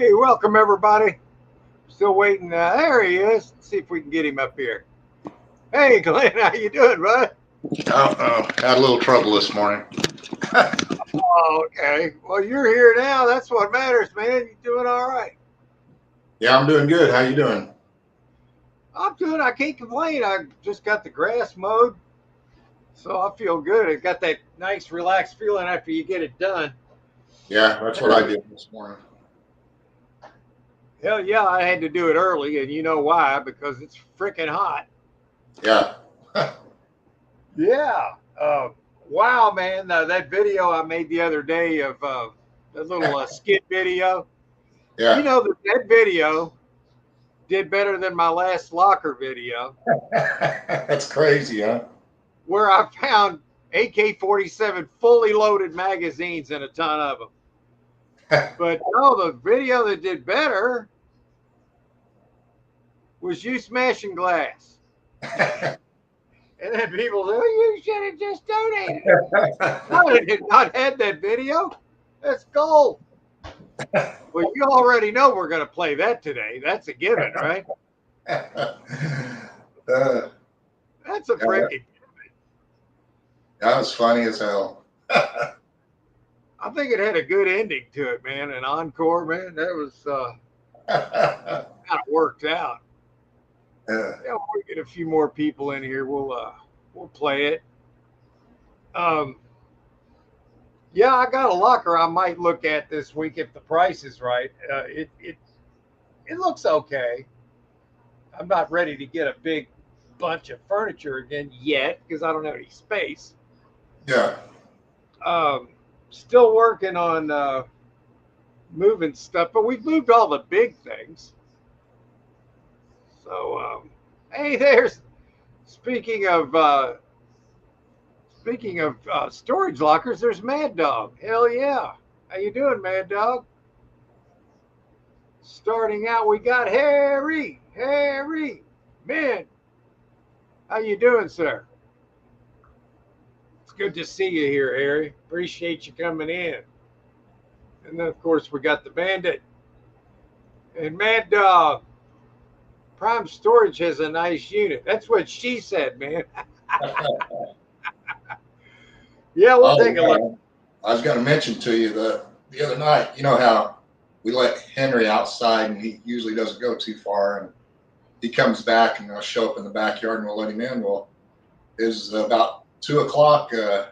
Hey, welcome everybody. Still waiting. There he is. Let's see if we can get him up here. Hey, Glenn, how you doing, bud? Oh, had a little trouble this morning. Oh, okay. Well, you're here now. That's what matters, man. You doing all right? Yeah, I'm doing good. How you doing? I'm doing. I can't complain. I just got the grass mowed, so I feel good. It got that nice, relaxed feeling after you get it done. Yeah, that's what I did this morning. Hell yeah, I had to do it early, and you know why? Because it's freaking hot. Yeah. Yeah. Wow, man. That video I made the other day of that little skit video. You Yeah. know that video did better than my last locker video, That's crazy, huh? where I found AK-47 fully loaded magazines and a ton of them. But no, the video that did better was you smashing glass. And then people say, oh, you should have just donated. No, I did not had that video. That's gold. Well, you already know we're going to play that today. That's a given, right? That's a Yeah, freaking. that was funny as hell. I think it had a good ending to it, man. An encore, man. That was kind of worked out. Yeah, we'll get a few more people in here. We'll play it. Um, yeah, I got a locker I might look at this week if the price is right. It looks okay. I'm not ready to get a big bunch of furniture again yet because I don't have any space. Yeah. Um, Still working on moving stuff, but we've moved all the big things. So, hey, there's speaking of storage lockers. There's Mad Dog. Hell yeah! How you doing, Mad Dog? Starting out, we got Harry. Harry, man, how you doing, sir? It's good to see you here, Harry. Appreciate you coming in. And then, of course, we got the Bandit and Mad Dog. Prime Storage has a nice unit. That's what she said, man. Yeah, we'll Oh, take a look. yeah. I was going to mention to you the other night, you know how we let Henry outside and he usually doesn't go too far. And he comes back and I'll show up in the backyard and we'll let him in. Well, it was about 2 o'clock in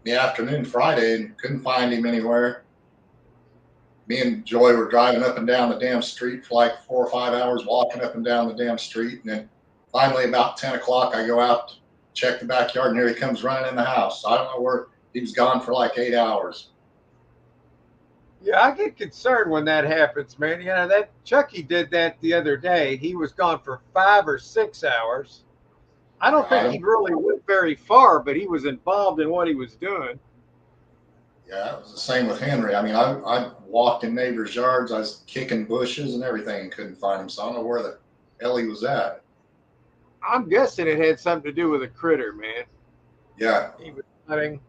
the afternoon Friday and couldn't find him anywhere. Me and Joy were driving up and down the damn street for like 4 or 5 hours, walking up and down the damn street. And then finally, about 10 o'clock, I go out, check the backyard, and here he comes running in the house. So I don't know where he was gone for like 8 hours. Yeah, I get concerned when that happens, man. You know, that Chucky did that the other day. He was gone for 5 or 6 hours. I don't I think he don't, really went very far, but he was involved in what he was doing. yeah, it was the same with Henry. I mean, I walked in neighbors' yards, I was kicking bushes and everything and couldn't find him. So I don't know where the hell he was at. I'm guessing it had something to do with a critter, man. Yeah, He was hunting.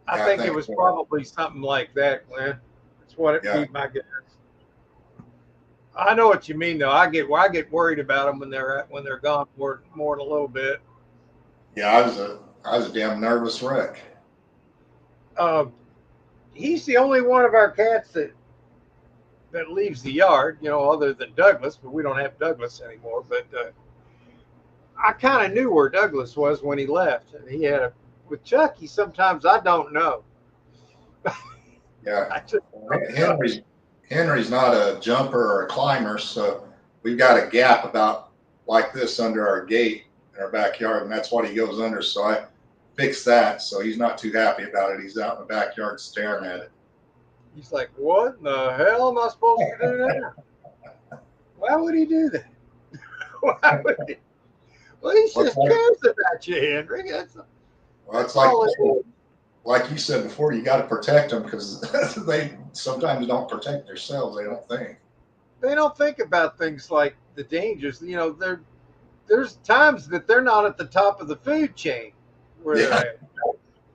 I yeah, I think it think was so. probably something like that, Glenn. That's what it Yeah, be my guess. I know what you mean, though. I get worried about them when they're gone for more than a little bit. yeah, I was a damn nervous wreck. Um, he's the only one of our cats that leaves the yard, you know, other than Douglas, but we don't have Douglas anymore. But I kind of knew where Douglas was when he left, and he had a with Chucky. Sometimes I don't know. Yeah. I just don't know. Henry's Henry's not a jumper or a climber, so we've got a gap about like this under our gate in our backyard, and that's what he goes under. So I fixed that, so he's not too happy about it. He's out in the backyard staring at it. He's like, what in the hell am I supposed to do now? Why would he do that? Why would he? Well, he Well, just cares about you, Henry. it's That's all it is. like you said before, you got to protect them because they sometimes don't protect themselves. They don't think. They don't think about things like the dangers. You know, there's times that they're not at the top of the food chain where they're Yeah, at,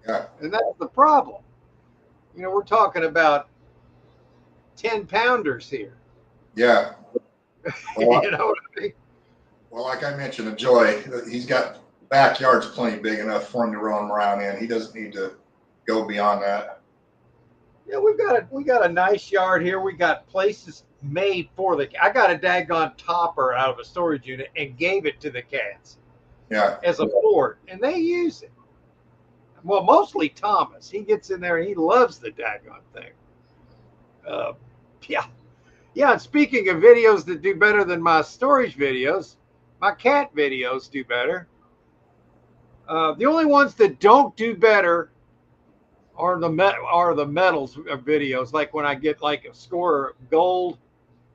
yeah, and that's the problem. You know, we're talking about 10-pounders here. Yeah. Well, You know what I mean? well, like I mentioned, Joy, he's got backyard's plenty big enough for him to roam around in. He doesn't need to go beyond that. Yeah, we got a nice yard here. We got places made for the. I got a daggone topper out of a storage unit and gave it to the cats Yeah. as a fort, and they use it. Well, mostly Thomas. He gets in there and he loves the daggone thing. Uh, yeah, yeah. And speaking of videos that do better than my storage videos, my cat videos do better. The only ones that don't do better are the medals videos, like when I get like a score of gold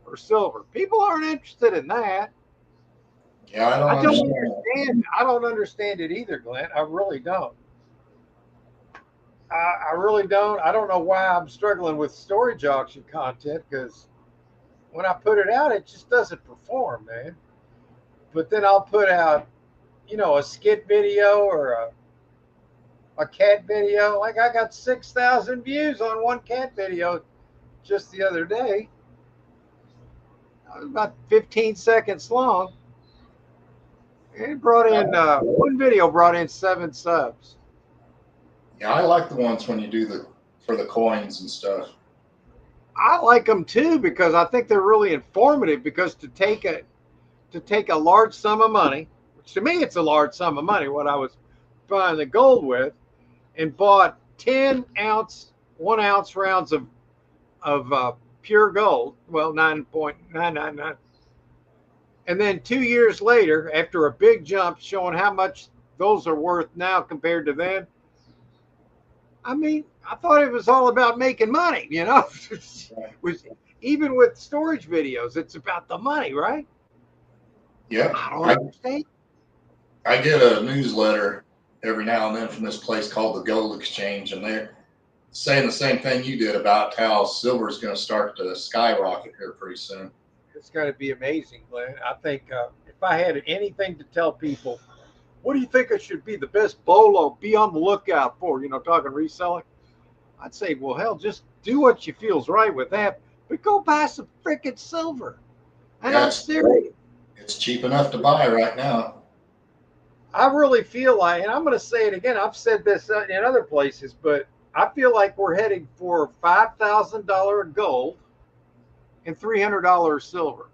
or silver. People aren't interested in that. Yeah, I don't understand. I don't understand it either, Glenn. I really don't. I really don't. I don't know why I'm struggling with storage auction content, because when I put it out, it just doesn't perform, man. But then I'll put out, a skit video or a cat video. Like I got 6,000 views on one cat video just the other day. It was about 15 seconds long. It brought in one video brought in 7 subs. Yeah, I like the ones when you do for the coins and stuff. I like them too, because I think they're really informative. Because to take a large sum of money, which to me it's a large sum of money, what I was buying the gold with, and bought 1 ounce rounds of pure gold, well 9.999, and then 2 years later, after a big jump showing how much those are worth now compared to then. I mean, I thought it was all about making money, Which, even with storage videos, it's about the money, right? Yeah. I don't understand. I get a newsletter every now and then from this place called the Gold Exchange, and they're saying the same thing you did about how silver is going to start to skyrocket here pretty soon. It's going to be amazing, Glenn. I think if I had anything to tell people, what do you think it should be the best bolo? Be on the lookout for, talking reselling. I'd say, well, hell, just do what you feels right with that, but go buy some freaking silver. And I'm serious. It's cheap enough to buy right now. I really feel like, and I'm going to say it again, I've said this in other places, but I feel like we're heading for $5,000 gold and $300 silver.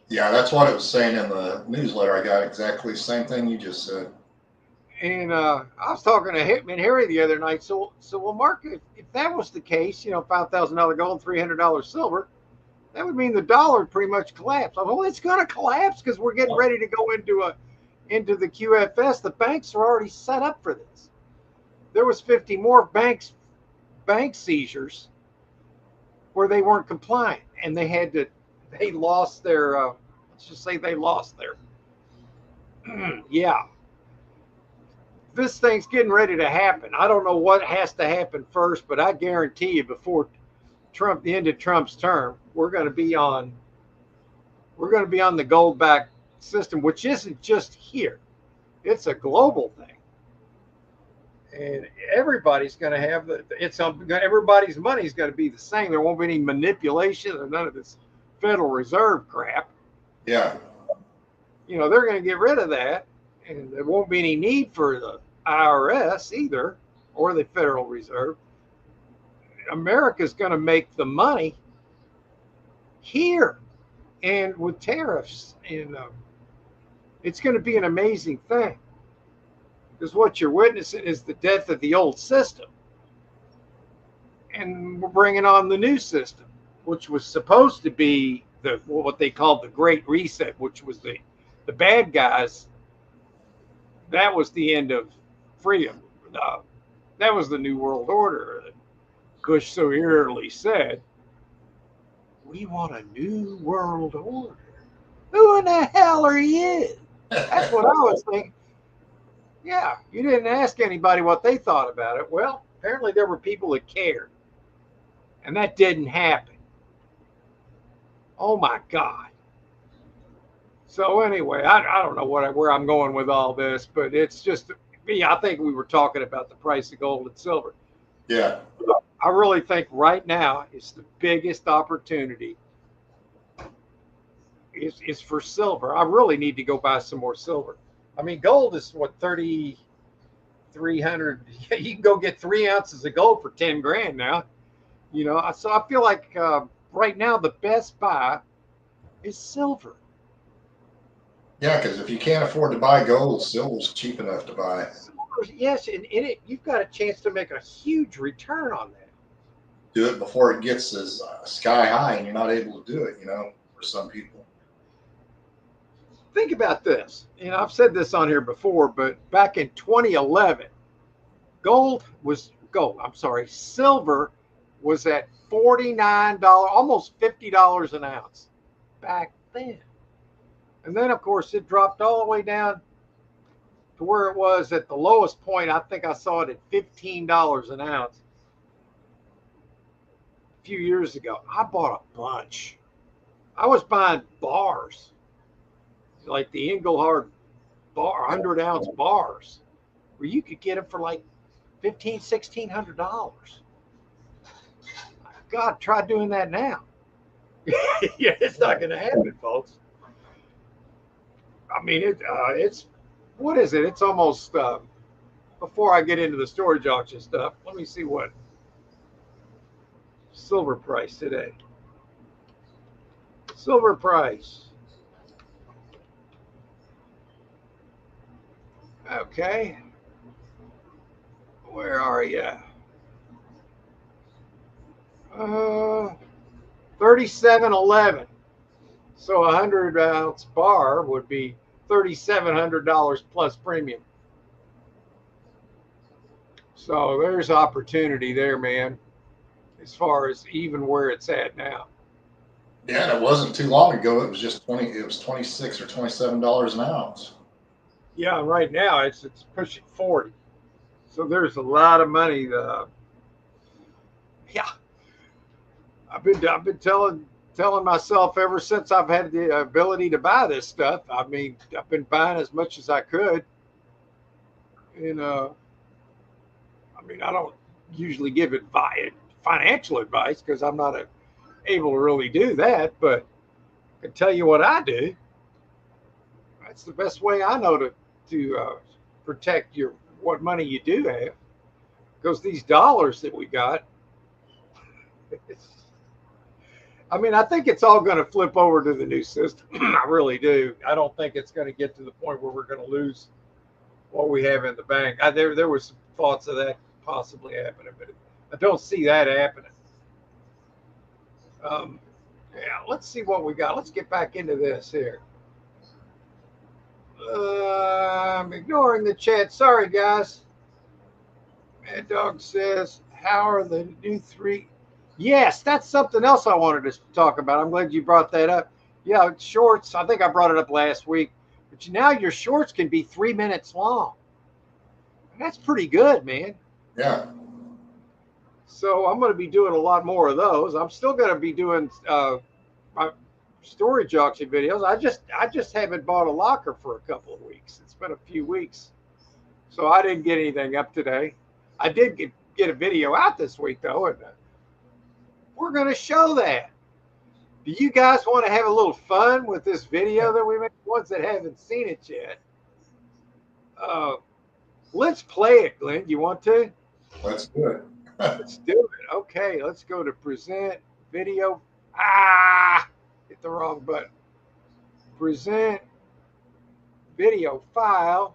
Yeah, that's what it was saying in the newsletter. I got exactly the same thing you just said. And I was talking to Hitman Harry the other night. So well, Mark, if that was the case, $5,000 gold, $300 silver, that would mean the dollar pretty much collapsed. Well, it's going to collapse because we're getting ready to go into the QFS. The banks are already set up for this. There was 50 more bank seizures where they weren't compliant, and they lost their. Let's just say they lost their. Yeah. This thing's getting ready to happen. I don't know what has to happen first, but I guarantee you, before the end of Trump's term, we're going to be on the gold back system, which isn't just here. It's a global thing. And everybody's going to have everybody's money is going to be the same. There won't be any manipulation or none of this Federal Reserve crap. Yeah. They're going to get rid of that. And there won't be any need for the IRS either, or the Federal Reserve. America's going to make the money here, and with tariffs, and it's going to be an amazing thing. Because what you're witnessing is the death of the old system, and we're bringing on the new system, which was supposed to be what they called the Great Reset, which was the bad guys. That was the end of freedom. That was the New World Order. Bush so eerily said, "We want a new world order." Who in the hell are you? That's what I was thinking. Yeah, you didn't ask anybody what they thought about it. Well, apparently there were people that cared, and that didn't happen. Oh my God. So anyway, I don't know where I'm going with all this, but it's just me. I think we were talking about the price of gold and silver. Yeah. I really think right now is the biggest opportunity is for silver. I really need to go buy some more silver. I mean, gold is what 3,300. You can go get 3 ounces of gold for 10 grand now. You know, so I feel like right now the best buy is silver. Yeah, because if you can't afford to buy gold, silver's cheap enough to buy. Silver, yes, and in it you've got a chance to make a huge return on that. Do it before it gets as sky high, and you're not able to do it. You know, for some people. Think about this. You know, I've said this on here before, but back in 2011, silver was at $49, almost $50 an ounce back then. And then, of course, it dropped all the way down to where it was at the lowest point. I think I saw it at $15 an ounce a few years ago. I bought a bunch. I was buying bars, like the Engelhard bar, 100-ounce bars, where you could get them for like $1,600. God, try doing that now. Yeah, it's not going to happen, folks. I mean, it's what is it? It's almost before I get into the storage auction stuff. Let me see what silver price today. Silver price. Okay, where are you? 37.11. So a 100-ounce bar would be $3,700 plus premium. So there's opportunity there, man, as far as even where it's at now. Yeah, and it wasn't too long ago. It was just It was $26 or $27 an ounce. Yeah, right now it's pushing 40. So there's a lot of money. Yeah, I've been telling myself ever since I've had the ability to buy this stuff. I mean, I've been buying as much as I could. And I mean, I don't usually give financial advice because I'm not able to really do that. But I can tell you what I do. That's the best way I know to protect what money you do have. Because these dollars that we got, I mean, I think it's all going to flip over to the new system. I really do. I don't think it's going to get to the point where we're going to lose what we have in the bank. There were some thoughts of that possibly happening, but I don't see that happening. Yeah, let's see what we got. Let's get back into this here. I'm ignoring the chat. Sorry, guys. Mad Dog says, how are the new three? Yes, that's something else I wanted to talk about. I'm glad you brought that up. Yeah, shorts. I think I brought it up last week. But now your shorts can be 3 minutes long. That's pretty good, man. Yeah. So I'm going to be doing a lot more of those. I'm still going to be doing my storage auction videos. I just haven't bought a locker for a couple of weeks. It's been a few weeks. So I didn't get anything up today. I did get a video out this week, though, and we're going to show that. Do you guys want to have a little fun with this video that we made? Ones that haven't seen it yet. Let's play it, Glenn. You want to? Let's do it. Let's do it. Okay, let's go to present video. Hit the wrong button. Present video file.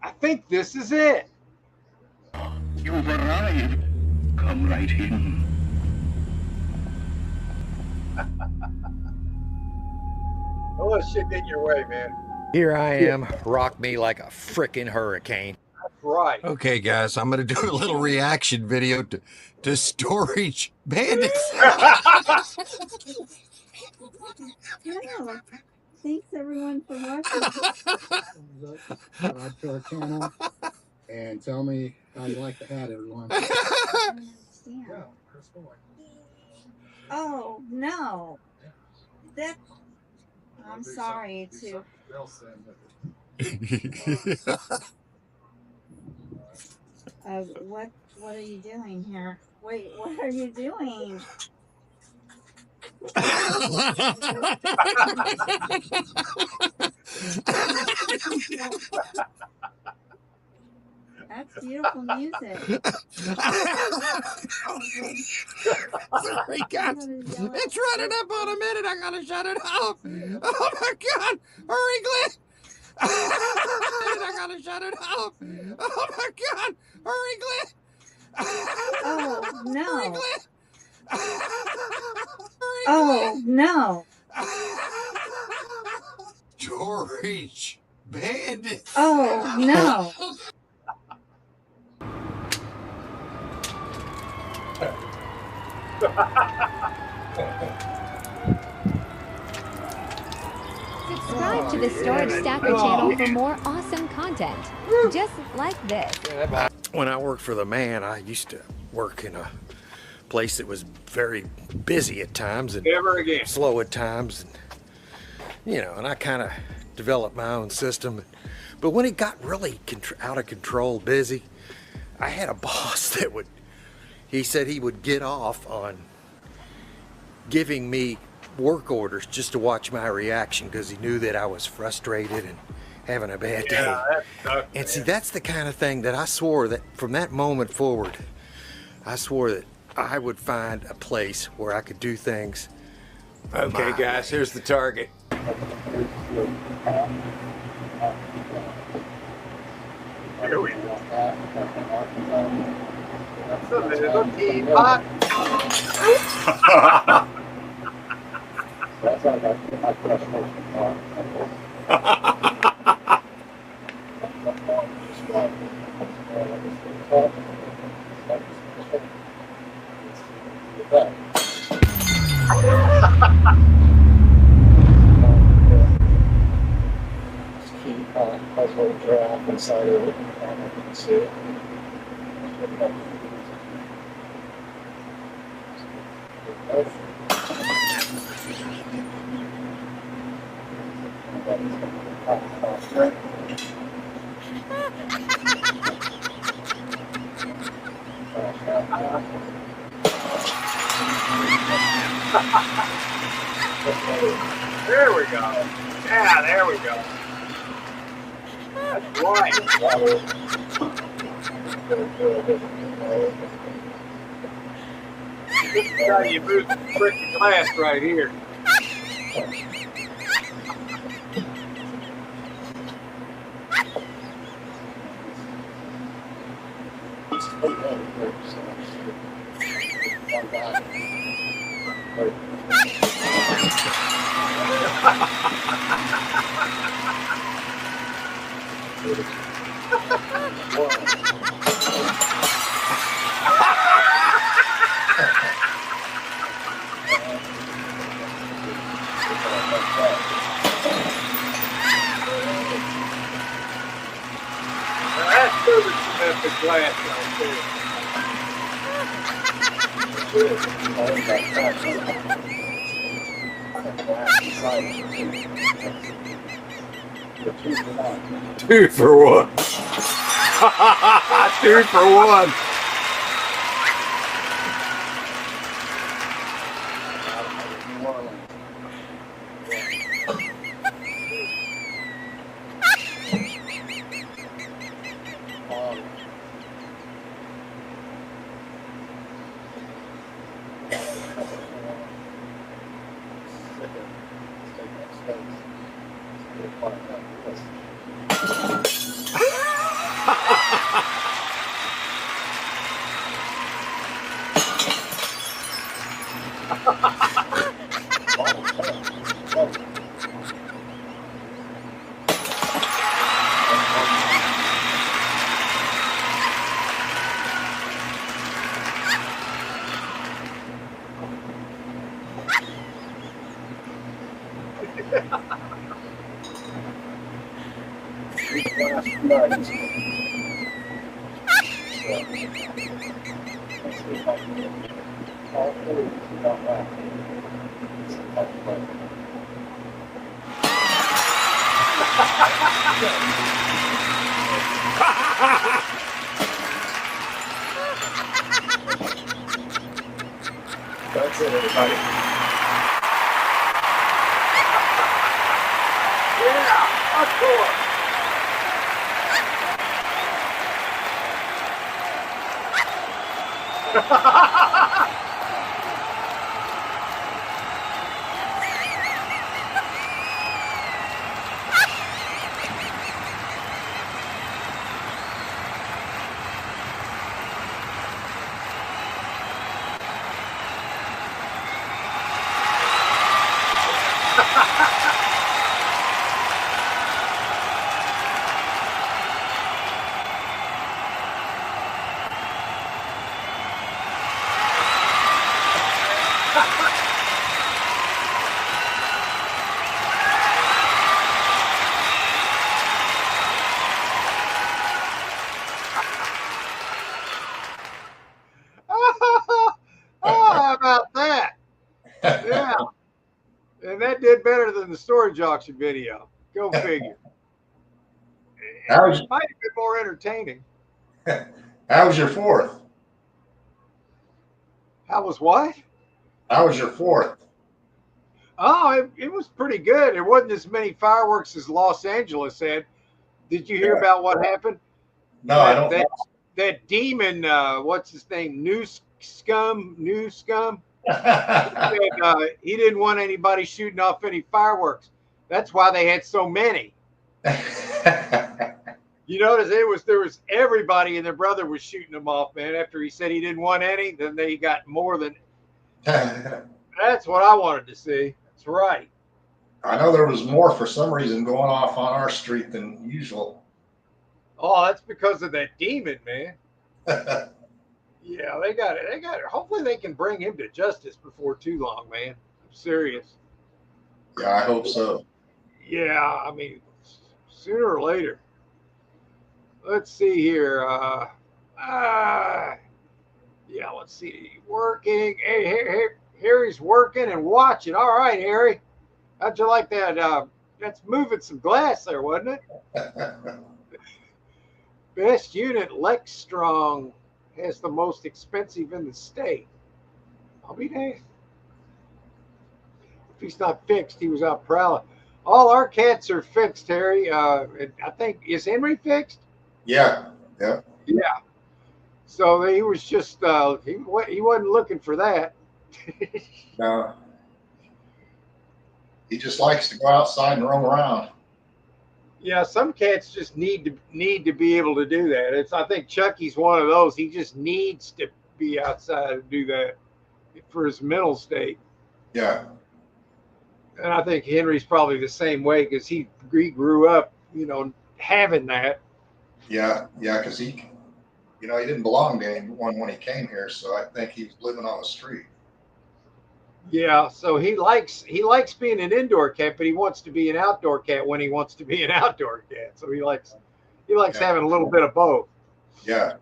I think this is it. You've arrived. Come right in. Don't let shit get in your way, man. Here I am. Rock me like a frickin' hurricane. That's right. Okay, guys, I'm going to do a little reaction video to Storage Bandits. Yeah. Thanks everyone for watching. Subscribe to our channel and tell me how you like the hat, everyone. I don't understand. Oh no, that. I'm sorry to. What What are you doing here? Wait, what are you doing? That's beautiful music. Sorry, guys. It's running up on a minute. I gotta shut it off. Oh my God! Hurry, Glenn! I gotta shut it off. Oh my God! Hurry, Glenn! Oh no! Hurry, Glenn! Hurry, Oh no! Storage bandit. Oh no! Subscribe to the Storage Stacker channel for more awesome content, just like this. When I worked for the man, I used to work in a place that was very busy at times and Never again. slow at times, and and I kind of developed my own system. But when it got really out of control, busy, I had a boss that he said he would get off on giving me work orders just to watch my reaction, because he knew that I was frustrated and having a bad day. That sucked, And see, man. that's the kind of thing that I swore that from that moment forward, I swore that I would find a place where I could do things. Okay, guys, here's the target. Here we go. That's a little teapot. inside of it. See it. There we go. Yeah, there we go. That's right. This is how you move the freaking glass right here. That's moving some epic glass right there. Two for one. Two for one. That's it, everybody. Yeah, of course. Oh, how about that? Yeah. And that did better than the storage auction video. Go figure. How was, It might have been more entertaining. how was your fourth? How was what? How was your fourth? Oh, it was pretty good. There wasn't as many fireworks as Los Angeles had. Did you hear Yeah. about what happened? No, I don't. That demon, what's his name? New Scum. He didn't want anybody shooting off any fireworks. That's why they had so many. You notice there was everybody and their brother was shooting them off, man. After he said he didn't want any, then they got more than. That's what I wanted to see. That's right. I know there was more for some reason going off on our street than usual. Oh, that's because of that demon, man. Yeah, they got it. They got it. Hopefully they can bring him to justice before too long, man. I'm serious. Yeah, I hope so. Yeah, I mean, sooner or later. Let's see here. Yeah, let's see. Working. Hey, Harry's working and watching. All right, Harry. How'd you like that? That's moving some glass there, wasn't it? Best unit, Lex Strong, has the most expensive in the state. I'll be damned. If he's not fixed, he was out prowling. All our cats are fixed, Harry. I think, is Henry fixed? Yeah. Yeah. So he was just, he wasn't looking for that. No. He just likes to go outside and roam around. Yeah, some cats just need to be able to do that. I think Chucky's one of those. He just needs to be outside and do that for his mental state. Yeah. And I think Henry's probably the same way because he grew up, having that. Yeah, because he didn't belong to anyone when he came here, so I think he was living on the street. Yeah, so he likes being an indoor cat, but he wants to be an outdoor cat when he wants to be an outdoor cat. So he likes having a little bit of both. Yeah.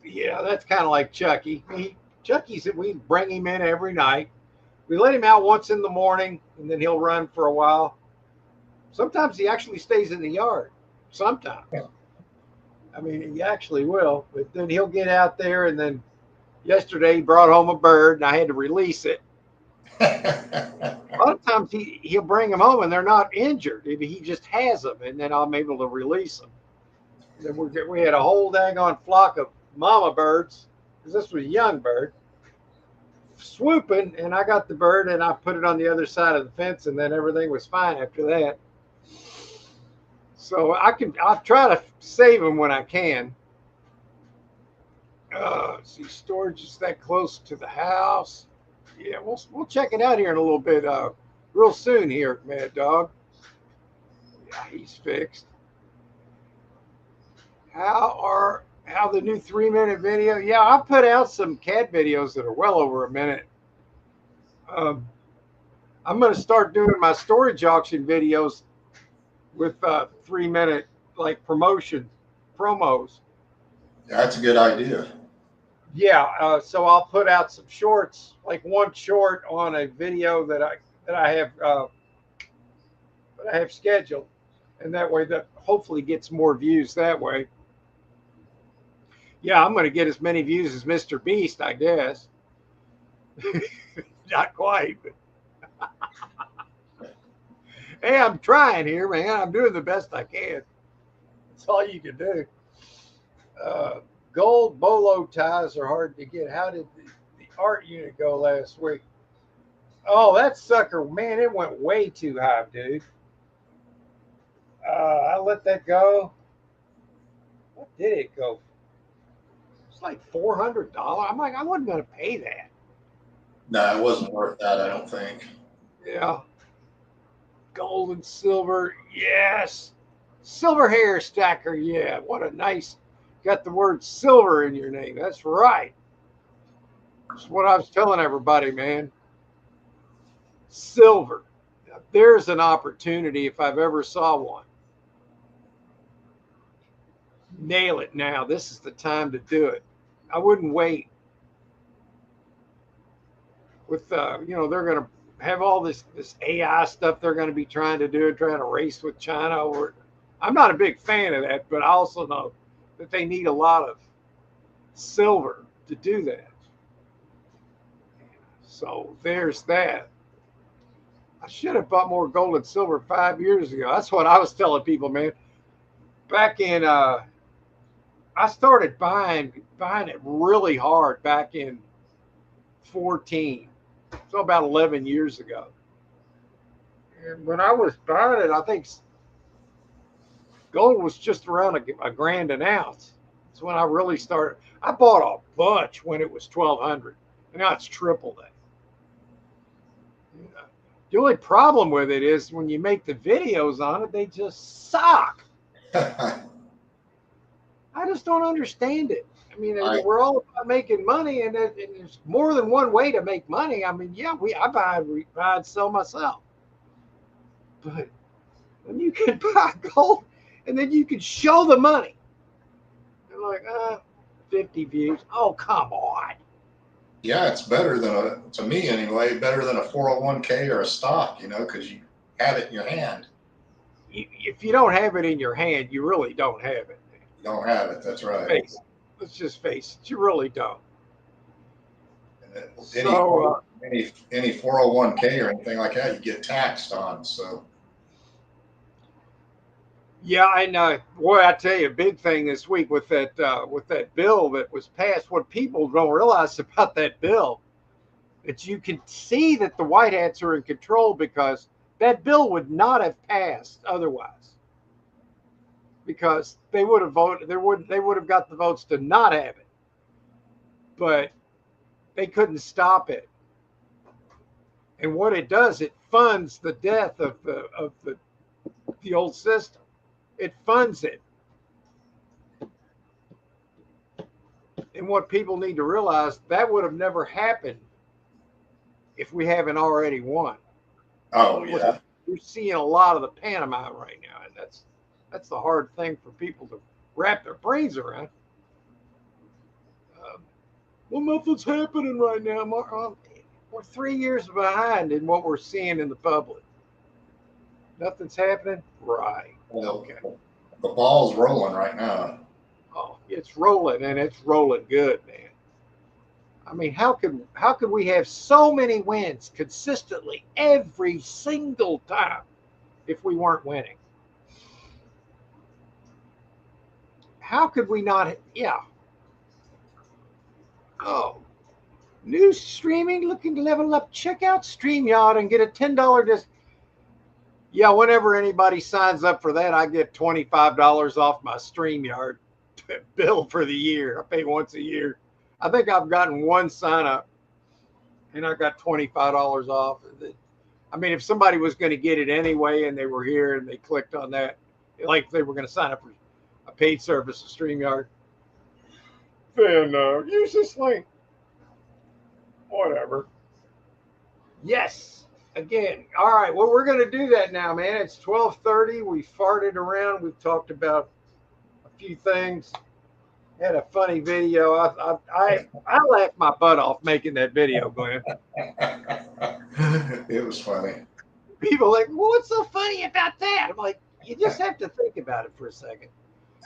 Yeah, that's kind of like Chucky. Chucky's, we bring him in every night. We let him out once in the morning, and then he'll run for a while. Sometimes he actually stays in the yard. Sometimes. Yeah. I mean, he actually will. But then he'll get out there, and then yesterday he brought home a bird, and I had to release it. A lot of times he'll bring them home, and they're not injured. He just has them, and then I'm able to release them. Then we had a whole daggone flock of mama birds, because this was a young bird, swooping, and I got the bird, and I put it on the other side of the fence, and then everything was fine after that. So I'll try to save them when I can. See, storage is that close to the house. Yeah, we'll check it out here in a little bit, real soon here, Mad Dog. Yeah, he's fixed. How the new 3-minute video? Yeah, I put out some cat videos that are well over a minute. I'm going to start doing my storage auction videos with 3-minute like promos. That's a good idea. Yeah, so I'll put out some shorts, like one short on a video that I have scheduled, and that way that hopefully gets more views that way. Yeah, I'm going to get as many views as Mr. Beast, I guess. Not quite. But hey, I'm trying here, man. I'm doing the best I can. That's all you can do. Uh, Gold bolo ties are hard to get. How did the art unit go last week? Oh, that sucker, man, it went way too high, dude. I let that go. What did it go? It's like $400. I'm like, I wasn't gonna pay that. No, it wasn't worth that, I don't think. Yeah. Gold and silver, yes. Silver hair stacker, yeah. What a nice. Got the word silver in your name. That's right. That's what I was telling everybody, man. Silver. Now, there's an opportunity if I've ever saw one. Nail it now. This is the time to do it. I wouldn't wait. With they're going to have all this AI stuff they're going to be trying to do, trying to race with China over. I'm not a big fan of that, but I also know that they need a lot of silver to do that. So there's that. I should have bought more gold and silver 5 years ago. That's what I was telling people, man. Back in, I started buying it really hard back in 14. So about 11 years ago. And when I was buying it, I think gold was just around a grand an ounce. That's when I really started. I bought a bunch when it was 1,200, and now it's triple that. The only problem with it is when you make the videos on it, they just suck. I just don't understand it. I mean, we're all about making money, and there's more than one way to make money. I mean, yeah, I buy and sell myself. But when you can buy gold and then you can show the money, they're like, 50 views. Oh, come on. Yeah, it's better than to me anyway, better than a 401k or a stock, because you have it in your hand. If you don't have it in your hand, you really don't have it. You don't have it. That's right. Let's just face it. You really don't. Any 401k or anything like that, you get taxed on. So. Yeah, I know. Boy, I tell you, a big thing this week with that bill that was passed. What people don't realize about that bill, that you can see that the white hats are in control because that bill would not have passed otherwise. Because they would have voted, they would have got the votes to not have it, but they couldn't stop it. And what it does, it funds the death of the old system. It funds it. And what people need to realize, that would have never happened if we haven't already won. Oh yeah. We're seeing a lot of the pantomime right now, and that's the hard thing for people to wrap their brains around. Well, nothing's happening right now. We're 3 years behind in what we're seeing in the public. Nothing's happening? Right. Okay. The ball's rolling right now. Oh, it's rolling, and it's rolling good, man. I mean, how could we have so many wins consistently every single time if we weren't winning? How could we not? Yeah. Oh, new streaming, looking to level up. Check out StreamYard and get a $10 discount. Yeah, whenever anybody signs up for that, I get $25 off my StreamYard bill for the year. I pay once a year. I think I've gotten one sign up, and I got $25 off. I mean, if somebody was going to get it anyway, and they were here and they clicked on that, like they were going to sign up for a paid service of StreamYard, then use this link. Whatever. Yes. Again. All right. Well, we're going to do that now, man. It's 12:30. We farted around. We've talked about a few things. Had a funny video. I laughed my butt off making that video, Glenn. It was funny. People are like, well, what's so funny about that? I'm like, you just have to think about it for a second.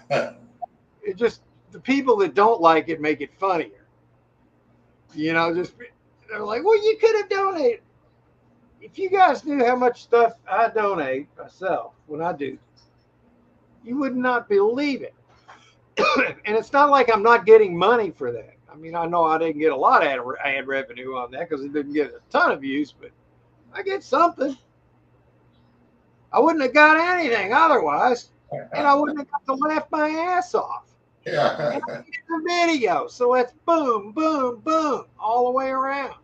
It just, the people that don't like it make it funnier. Just They're like, well, you could have donated. If you guys knew how much stuff I donate myself when I do, you would not believe it. And it's not like I'm not getting money for that. I mean, I know I didn't get a lot of ad revenue on that because it didn't get a ton of views, but I get something. I wouldn't have got anything otherwise, and I wouldn't have got to laugh my ass off. Yeah. And I get the video, so it's boom, boom, boom, all the way around.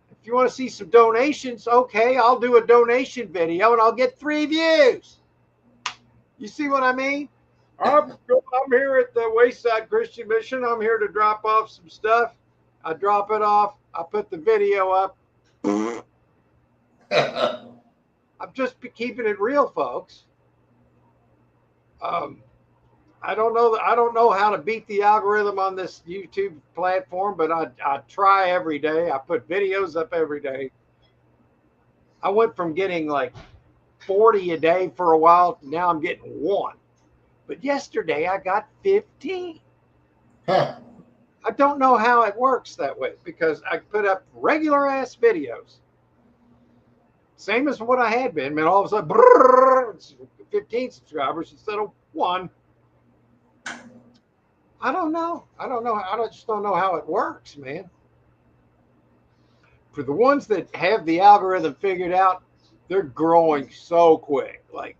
If you want to see some donations, okay, I'll do a donation video and I'll get 3 views. You see what I mean? I'm here at the Wayside Christian Mission. I'm here to drop off some stuff. I drop it off. I put the video up. I'm just keeping it real, folks. I don't know how to beat the algorithm on this YouTube platform, but I try every day. I put videos up every day. I went from getting like 40 a day for a while. Now I'm getting 1. But yesterday I got 15. Huh. I don't know how it works that way because I put up regular ass videos. Same as what I had been, man. All of a sudden, brrr, it's 15 subscribers instead of 1. I don't know. I just don't know how it works, man. For the ones that have the algorithm figured out, they're growing so quick. Like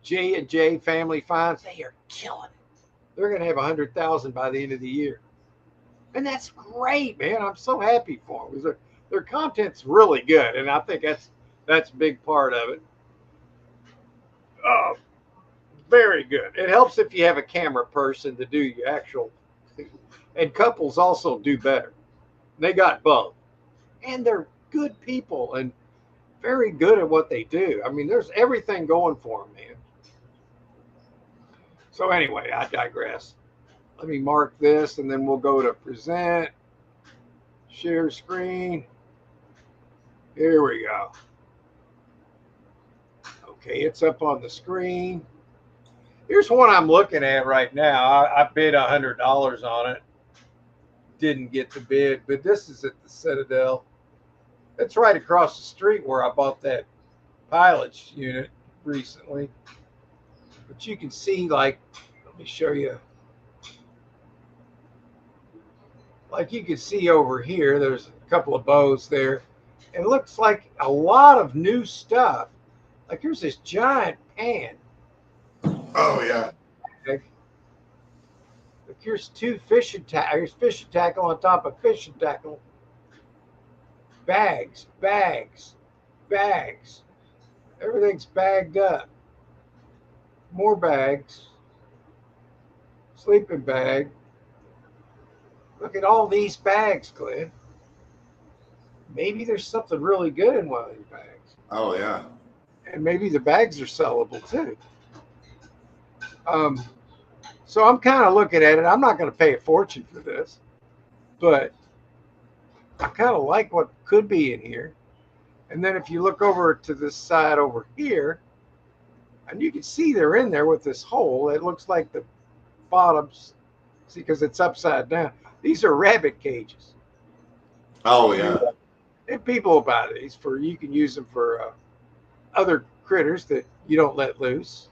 J&J Family Finds, they are killing it. They're going to have 100,000 by the end of the year. And that's great, man. I'm so happy for them. Their content's really good, and I think that's a big part of it. Very good. It helps if you have a camera person to do your actual thing. And couples also do better. They got both. And they're good people and very good at what they do. I mean, there's everything going for them, man. So anyway, I digress. Let me mark this, and then we'll go to present, share screen. Here we go. Okay, it's up on the screen. Here's one I'm looking at right now. I bid $100 on it. Didn't get the bid, but this is at the Citadel. It's right across the street where I bought that pilot's unit recently. But you can see, like, let me show you. Like you can see over here, there's a couple of bows there. And it looks like a lot of new stuff. Like here's this giant pan. Oh, yeah. Look, here's 2 fishing tackle. Here's fishing tackle on top of fishing tackle. Bags, bags, bags. Everything's bagged up. More bags. Sleeping bag. Look at all these bags, Glenn. Maybe there's something really good in one of these bags. Oh, yeah. And maybe the bags are sellable too. So I'm kind of looking at it. I'm not going to pay a fortune for this, but I kind of like what could be in here. And then if you look over to this side over here, and you can see they're in there with this hole. It looks like the bottoms, see, because it's upside down. These are rabbit cages. Oh, yeah. And people will buy these for, you can use them for other critters that you don't let loose.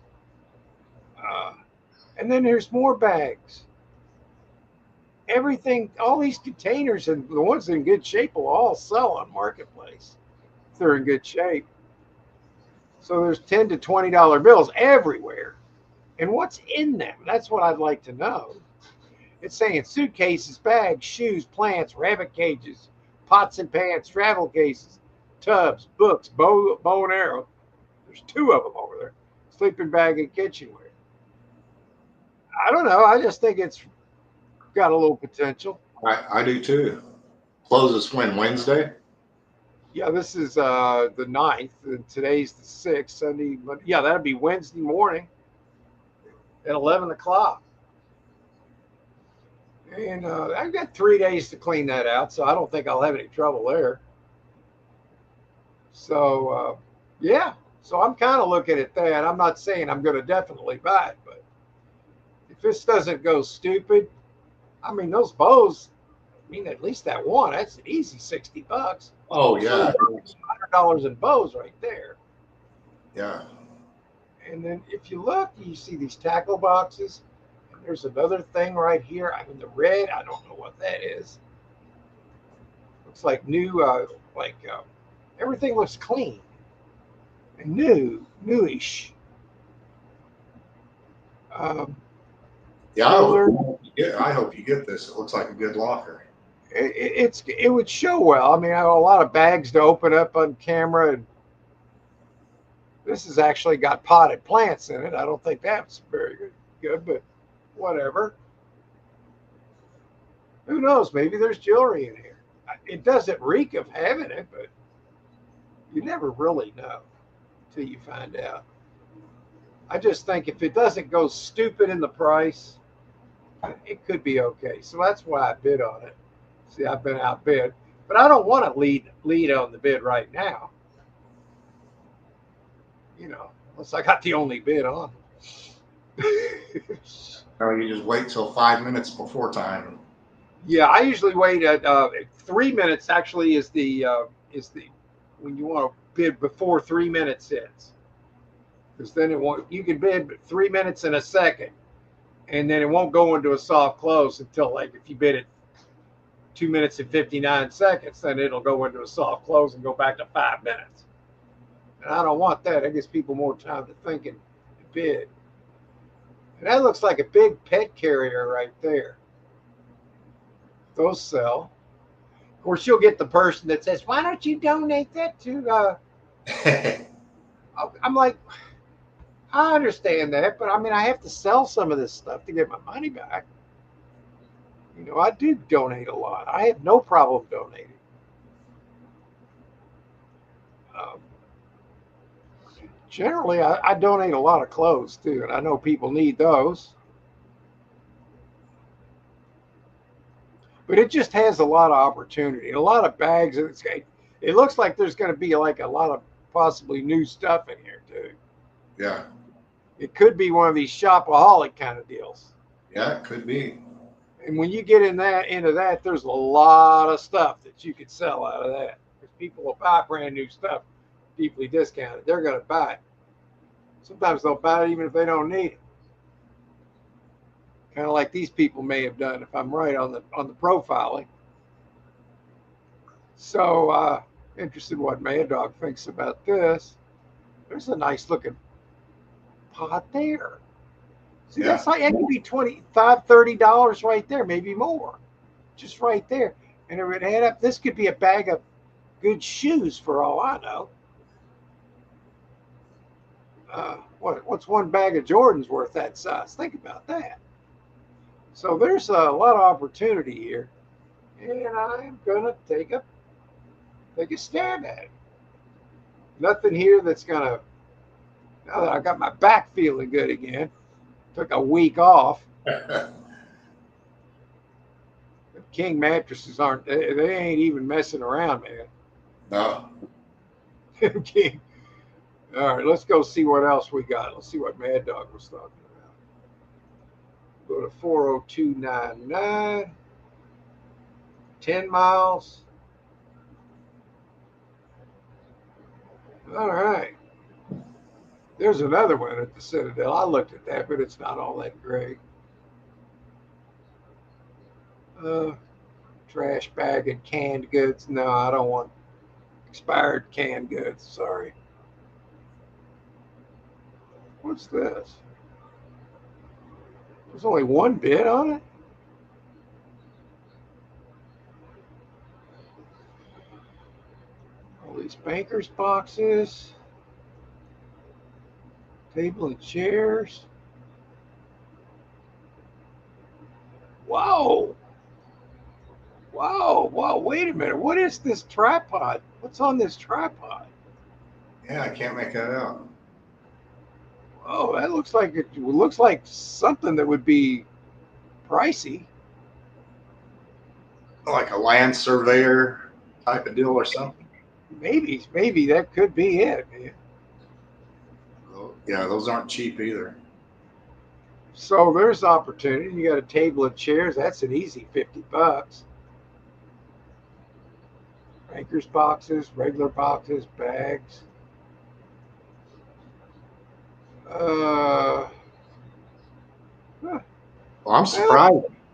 And then there's more bags. Everything, all these containers, and the ones in good shape will all sell on Marketplace if they're in good shape. So there's $10 to $20 bills everywhere. And what's in them? That's what I'd like to know. It's saying suitcases, bags, shoes, plants, rabbit cages, pots and pans, travel cases, tubs, books, bow and arrow. There's 2 of them over there. Sleeping bag and kitchenware. I don't know. I just think it's got a little potential. I do too. Closes when? Wednesday? Yeah, this is the 9th, and today's the 6th, Sunday. Yeah, that'd be Wednesday morning at 11 o'clock. And I've got 3 days to clean that out, so I don't think I'll have any trouble there. So, yeah. So I'm kind of looking at that. I'm not saying I'm going to definitely buy it, but if this doesn't go stupid, I mean, those bows, I mean, at least that one, that's an easy $60. Oh So yeah, $100 in bows right there. yeah. And then if you look, you see these tackle boxes. And there's another thing right here. I mean, the red, I don't know what that is. Looks like new, everything looks clean and newish. Um, Yeah, Cooler. I hope you get this. It looks like a good locker. It would show well. I mean, I have a lot of bags to open up on camera, and this has actually got potted plants in it. I don't think that's very good, but whatever. Who knows? Maybe there's jewelry in here. It doesn't reek of having it, but you never really know until you find out. I just think if it doesn't go stupid in the price, it could be okay. So that's why I bid on it. See, I've been outbid, but I don't want to lead on the bid right now. You know, unless I got the only bid on. Or you just wait till 5 minutes before time. Yeah, I usually wait at 3 minutes. Actually, is the when you want to bid before 3 minutes hits, because then it won't. You can bid 3 minutes and a second, and then it won't go into a soft close until, like, if you bid it 2 minutes and 59 seconds, then it'll go into a soft close and go back to 5 minutes. And I don't want that. It gives people more time to think and bid. And that looks like a big pet carrier right there. Those sell. Of course, you'll get the person that says, "Why don't you donate that to?" I'm like, I understand that, but I mean, I have to sell some of this stuff to get my money back. You know, I do donate a lot. I have no problem donating. Generally, I donate a lot of clothes too, and I know people need those. But it just has a lot of opportunity, a lot of bags. It looks like there's going to be like a lot of possibly new stuff in here too. Yeah. It could be one of these shopaholic kind of deals. Yeah, it could be. And when you get into that, there's a lot of stuff that you could sell out of that. Because people will buy brand new stuff, deeply discounted. They're going to buy it. Sometimes they'll buy it even if they don't need it. Kind of like these people may have done, if I'm right on the profiling. So interested in what Mad Dog thinks about this. There's a nice looking pot there. See, Yeah. that's like, that could be $25, $30 right there, maybe more. Just right there. And it would add up. This could be a bag of good shoes for all I know. What's one bag of Jordans worth that size? Think about that. So there's a lot of opportunity here, and I'm gonna take a stab at it. Nothing here that's gonna. Now that I got my back feeling good again, took a week off. King mattresses aren't. They ain't even messing around, man. No. King. All right, let's go see what else we got. Let's see what Mad Dog was talking about. Go to 40299. 10 miles. All right. There's another one at the Citadel. I looked at that, but it's not all that great. Trash bag and canned goods. No, I don't want expired canned goods. Sorry. What's this? There's only one bid on it? All these bankers boxes. Table and chairs. Whoa. Wow, wait a minute. What is this tripod? What's on this tripod? Yeah, I can't make that out. Oh, that looks like something that would be pricey. Like a land surveyor type of deal or something. Maybe that could be it, man. Yeah, those aren't cheap either. So there's opportunity. You got a table of chairs. That's an easy $50. Bankers boxes, regular boxes, bags. Huh. Well, Well,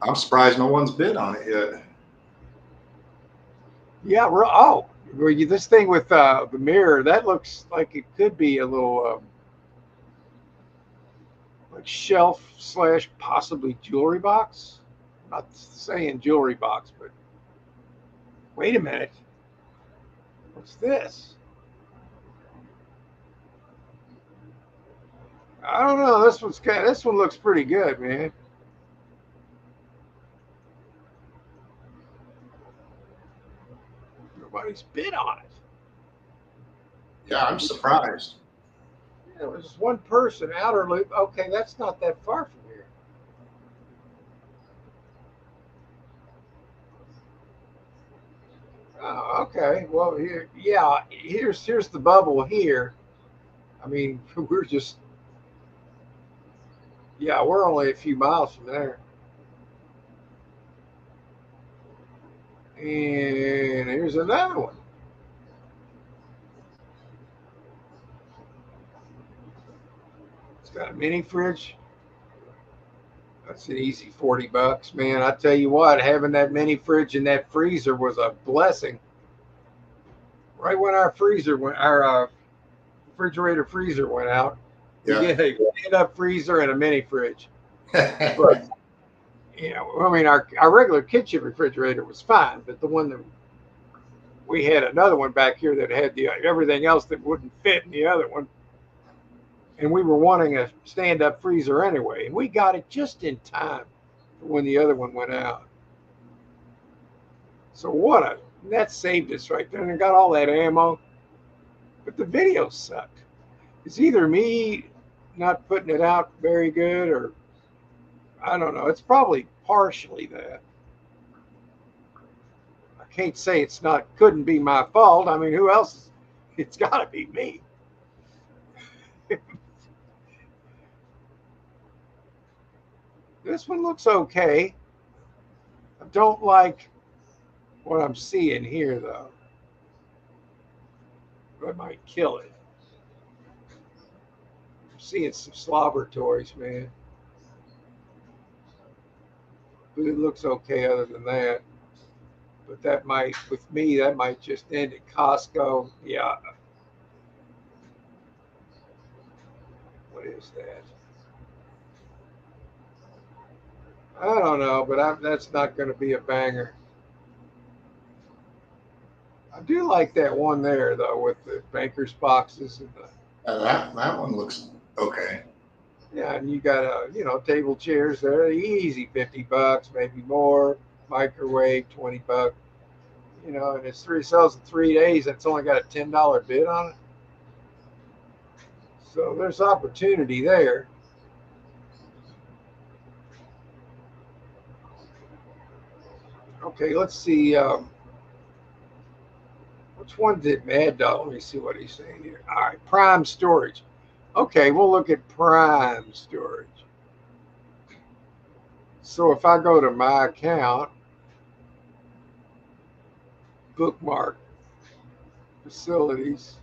I'm surprised no one's bid on it yet. yeah. Oh, well, this thing with the mirror, that looks like it could be a little like shelf slash possibly jewelry box. I'm not saying jewelry box, but wait a minute. What's this? I don't know. This one looks pretty good, man. Nobody's bid on it. Yeah, I'm surprised. Yeah, it was one person, outer loop. Okay, that's not that far from here. Oh, okay. Well, here, yeah. Here's the bubble here. I mean, we're just, yeah, we're only a few miles from there. And here's another one. It's got a mini fridge. That's an easy $40, man. I tell you what, having that mini fridge and that freezer was a blessing. Right when our refrigerator freezer went out, we Yeah. get a stand-up freezer and a mini fridge. But I mean, our regular kitchen refrigerator was fine, but the one that we had another one back here that had everything else that wouldn't fit in the other one, and we were wanting a stand-up freezer anyway, and we got it just in time for when the other one went out. So that saved us right there, and got all that ammo, but the video sucked. It's either me not putting it out very good, or I don't know. It's probably partially that. I can't say couldn't be my fault. I mean, who else? It's got to be me. This one looks okay. I don't like what I'm seeing here, though. I might kill it. I'm seeing some slobber toys, man. But it looks okay other than that. But with me, that might just end at Costco. Yeah. What is that? I don't know, but that's not going to be a banger. I do like that one there, though, with the bankers boxes and That one looks okay. yeah, and you got table chairs there, easy $50, maybe more. Microwave $20, and sells in 3 days. That's only got a $10 bid on it, so there's opportunity there. Okay, let's see. Which one did Mad Dog? Let me see what he's saying here. All right, Prime Storage. Okay, we'll look at Prime Storage. So if I go to my account, bookmark, facilities,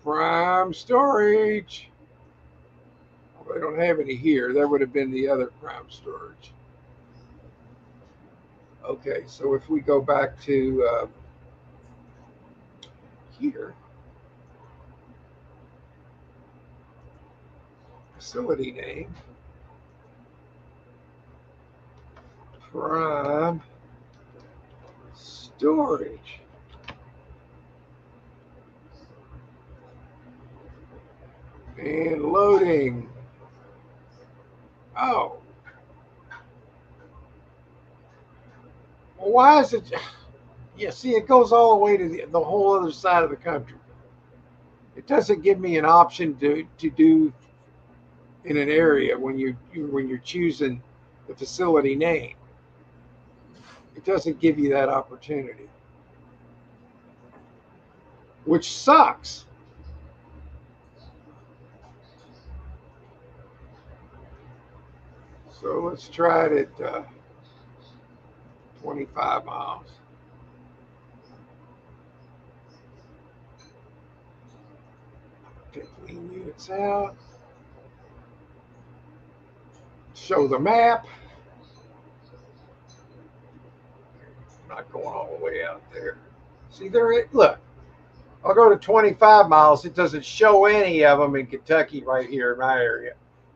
Prime Storage. Well, they don't have any here. That would have been the other Prime Storage. Okay, so if we go back to here, facility name, Prime Storage. And loading. Oh. Well, why is it? Yeah, see, it goes all the way to the whole other side of the country. It doesn't give me an option to do in an area when you're choosing the facility name. It doesn't give you that opportunity, which sucks. So let's try it at 25 miles. 15 units out. Show the map. I'm not going all the way out there. See, look, I'll go to 25 miles. It doesn't show any of them in Kentucky right here in my area.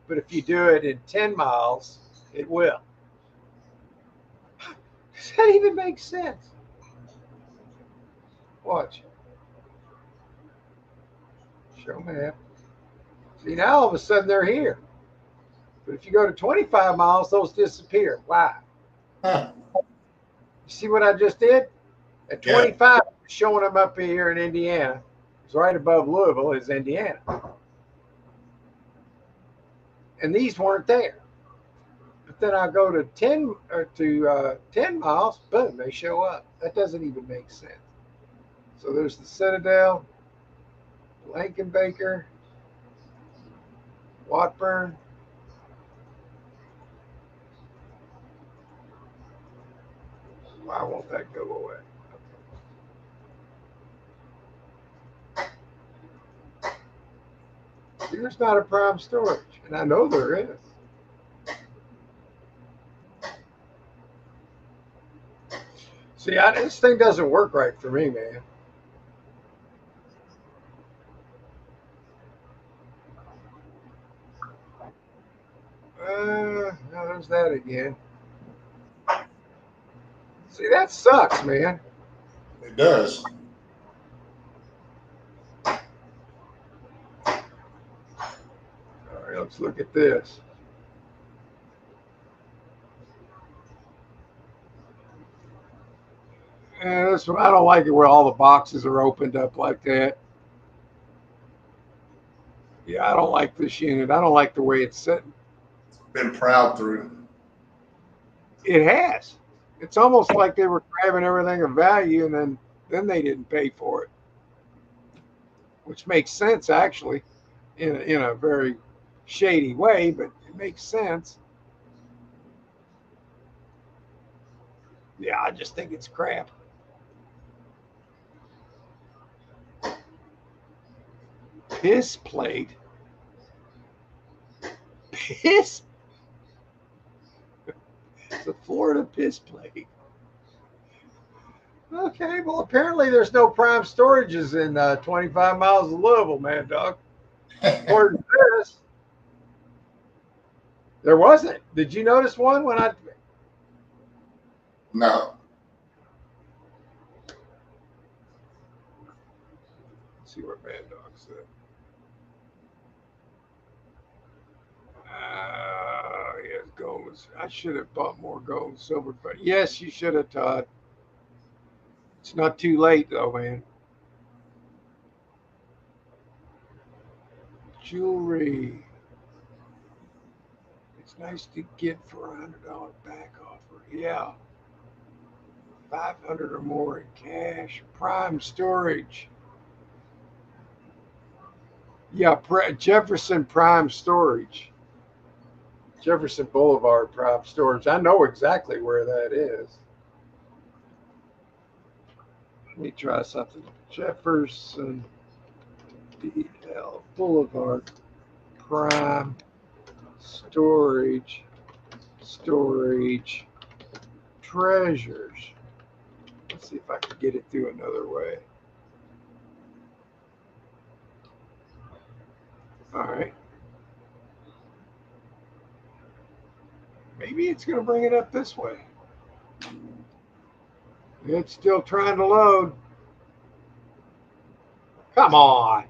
But if you do it in 10 miles, it will. Does that even make sense? Watch. Show map. See, now all of a sudden they're here. But if you go to 25 miles, those disappear. Why? Huh. You see what I just did? At Yeah. 25, showing them up here in Indiana. It's right above Louisville is Indiana. And these weren't there. But then I go to 10 miles, boom, they show up. That doesn't even make sense. So there's the Citadel, Baker, Watburn. Why won't that go away? There's not a prime storage, and I know there is. See, this thing doesn't work right for me, man. Now there's that again. See, that sucks, man. It does. All right, let's look at this. And this one, I don't like it where all the boxes are opened up like that. Yeah, I don't like this unit. I don't like the way it's sitting. Been proud through. It has. It's almost like they were grabbing everything of value and then they didn't pay for it, which makes sense actually, in a very shady way, but it makes sense. Yeah, I just think it's crap. Piss plate. Piss. It's a Florida piss plate. Okay, well, apparently there's no prime storages in 25 miles of Louisville, man, dog. According to this, there wasn't. Did you notice one when I? No. Let's see what Mad Dog said. Yes, gold. I should have bought more gold and silver, but yes, you should have, Todd. It's not too late though, man. Jewelry. It's nice to get for $100 back offer. Yeah. 500 or more in cash. Prime storage. Yeah, Jefferson Prime Storage. Jefferson Boulevard Prime Storage. I know exactly where that is. Let me try something. Jefferson DL Boulevard Prime Storage. Treasures. Let's see if I can get it through another way. All right. Maybe it's going to bring it up this way. It's still trying to load. Come on.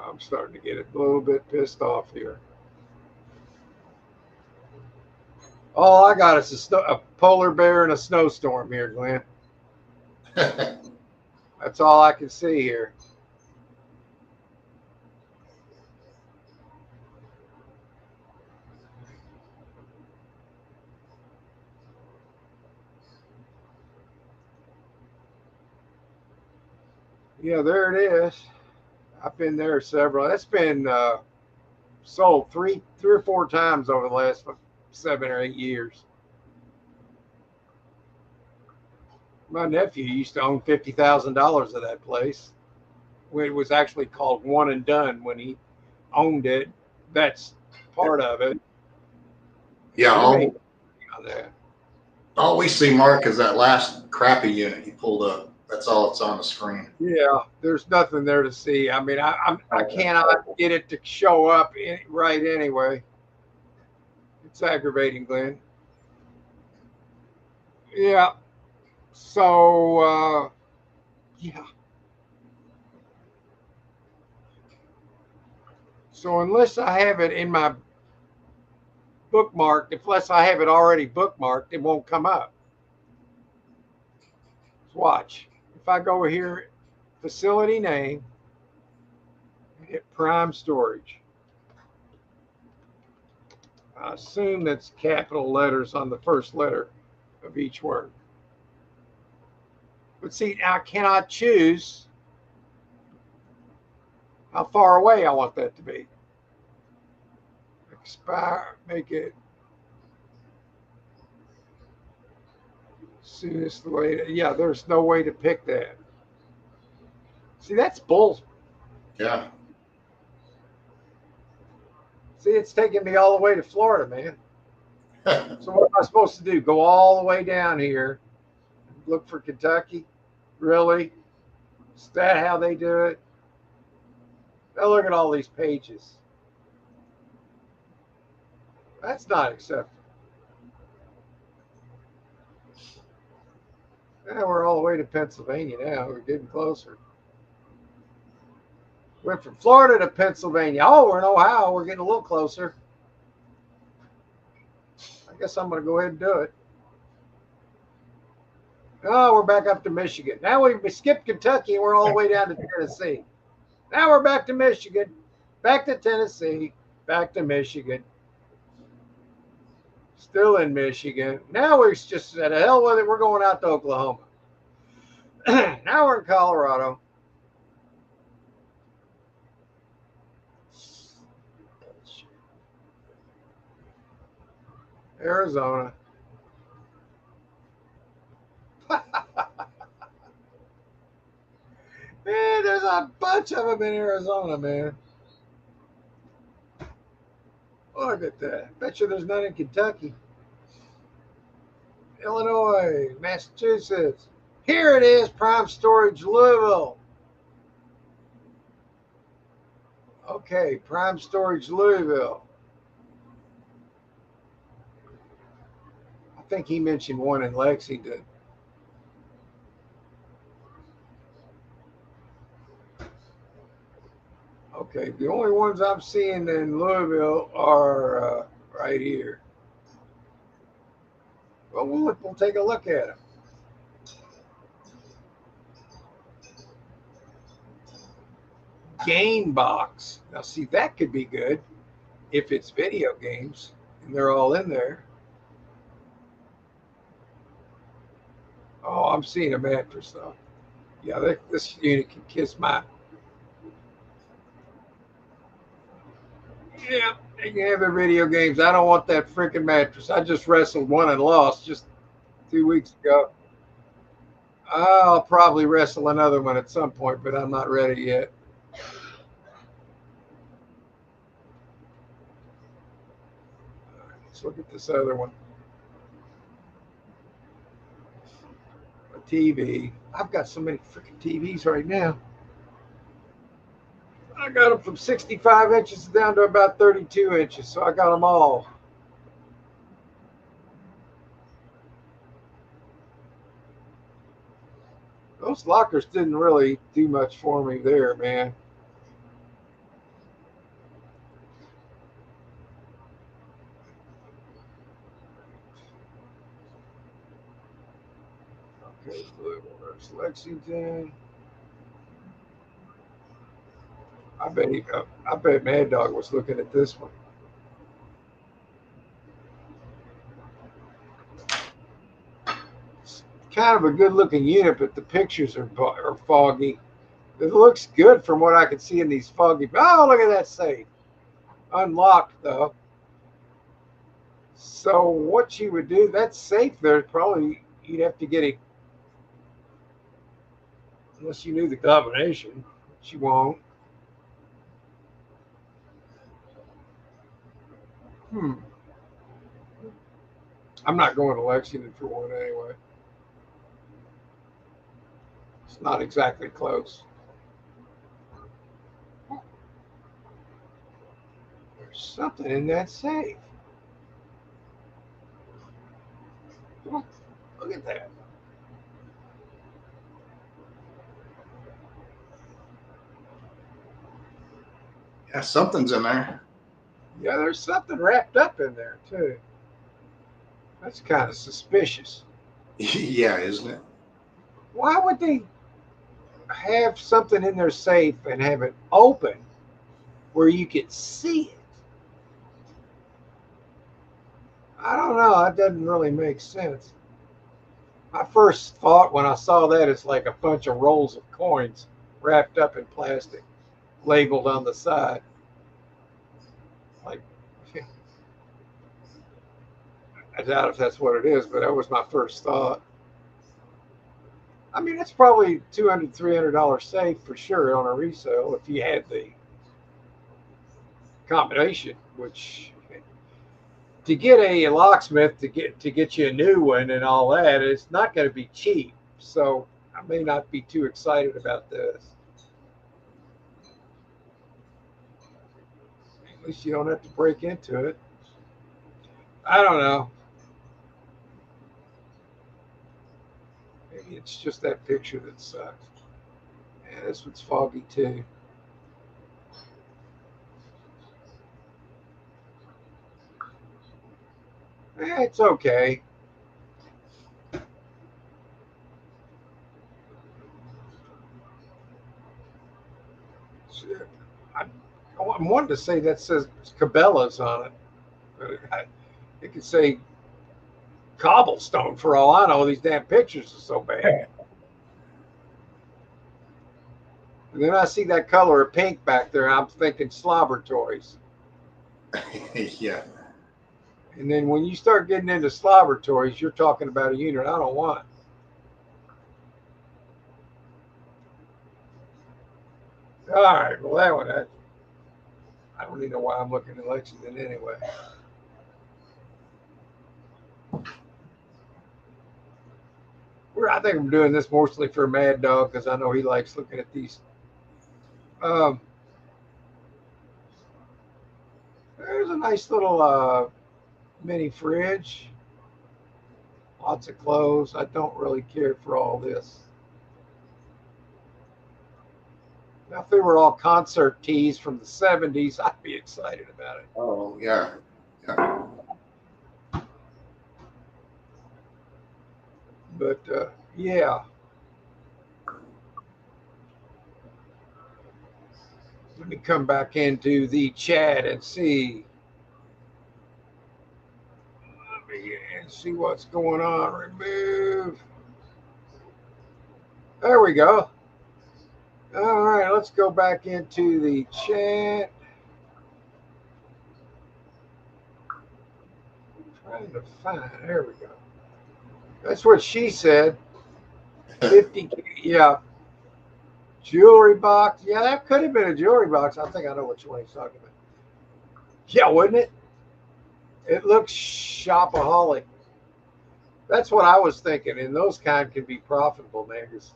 I'm starting to get a little bit pissed off here. All I got is a polar bear and a snowstorm here, Glenn. That's all I can see here. Yeah, there it is. I've been there several. That's been sold three or four times over the last 7 or 8 years. My nephew used to own $50,000 of that place. It was actually called One and Done when he owned it. That's part of it. Yeah, That. all we see, Mark, is that last crappy unit you pulled up. That's all that's on the screen. Yeah, there's nothing there to see. I mean, I cannot get it to show up right anyway. It's aggravating, Glenn. Yeah. So, yeah. So unless I have it in my bookmarked, unless I have it already bookmarked, it won't come up. Watch. If I go here, facility name, hit prime storage. I assume that's capital letters on the first letter of each word. But see, now I cannot choose how far away I want that to be. Expire, make it soonest way. Yeah, there's no way to pick that. See, that's bull. Yeah. See, it's taking me all the way to Florida, man. So what am I supposed to do? Go all the way down here, look for Kentucky? Really? Is that how they do it? Now look at all these pages. That's not acceptable. Now we're all the way to Pennsylvania now. We're getting closer. Went from Florida to Pennsylvania. Oh, we're in Ohio. We're getting a little closer. I guess I'm going to go ahead and do it. Oh, we're back up to Michigan. Now we skipped Kentucky and we're all the way down to Tennessee. Now we're back to Michigan, back to Tennessee, back to Michigan. Still in Michigan. Now we're just at the hell with it. We're going out to Oklahoma. Now we're in Colorado. Arizona. Man, there's a bunch of them in Arizona, man. Look at that. Bet you there's none in Kentucky. Illinois, Massachusetts. Here it is, Prime Storage, Louisville. Okay, Prime Storage, Louisville. I think he mentioned one in Lexington. Okay, the only ones I'm seeing in Louisville are right here. Well, we'll take a look at them. Game box. Now, see, that could be good if it's video games and they're all in there. Oh, I'm seeing a mattress though. Yeah, this unit can kiss my. Yeah, they can have their video games. I don't want that freaking mattress. I just wrestled one and lost just 2 weeks ago. I'll probably wrestle another one at some point, but I'm not ready yet. Let's look at this other one. A TV. I've got so many freaking TVs right now. I got them from 65 inches down to about 32 inches, so I got them all. Those lockers didn't really do much for me there, man. Okay, there's Lexington. I bet Mad Dog was looking at this one. It's kind of a good looking unit, but the pictures are foggy. It looks good from what I can see in these foggy. Oh, look at that safe. Unlocked, though. So what you would do, that safe there, probably you'd have to get it, unless you knew the combination, which you won't. Hmm. I'm not going to Lexington for one anyway. It's not exactly close. There's something in that safe. Look at that. Yeah, something's in there. Yeah, there's something wrapped up in there too. That's kind of suspicious. Yeah, isn't it? Why would they have something in their safe and have it open where you could see it? I don't know. It doesn't really make sense. My first thought when I saw that is like a bunch of rolls of coins wrapped up in plastic, labeled on the side. Like, I doubt if that's what it is, but that was my first thought. I mean, it's probably $200, $300 safe for sure on a resale if you had the combination. Which to get a locksmith to get you a new one and all that, it's not going to be cheap. So I may not be too excited about this. At least you don't have to break into it. I don't know. Maybe it's just that picture that sucks. Yeah, this one's foggy too. It's okay. I'm wanting to say that says Cabela's on it. But it could say cobblestone for all I know. These damn pictures are so bad. And then I see that color of pink back there. I'm thinking slobber toys. Yeah. And then when you start getting into slobber toys, you're talking about a unit I don't want. All right. Well, that one, I don't even know why I'm looking at Lexington anyway. I think I'm doing this mostly for Mad Dog because I know he likes looking at these. Um, there's a nice little mini fridge. Lots of clothes. I don't really care for all this. Now, if they were all concert tees from the 70s, I'd be excited about it. Oh, yeah. Yeah. But, yeah. Let me come back into the chat and see. And see what's going on. Remove. There we go. All right, let's go back into the chat. I'm trying to find. There we go. That's what she said. 50. Yeah. Jewelry box. Yeah, that could have been a jewelry box. I think I know which one he's talking about. Yeah, wouldn't it? It looks shopaholic. That's what I was thinking. And those kind can be profitable, man, because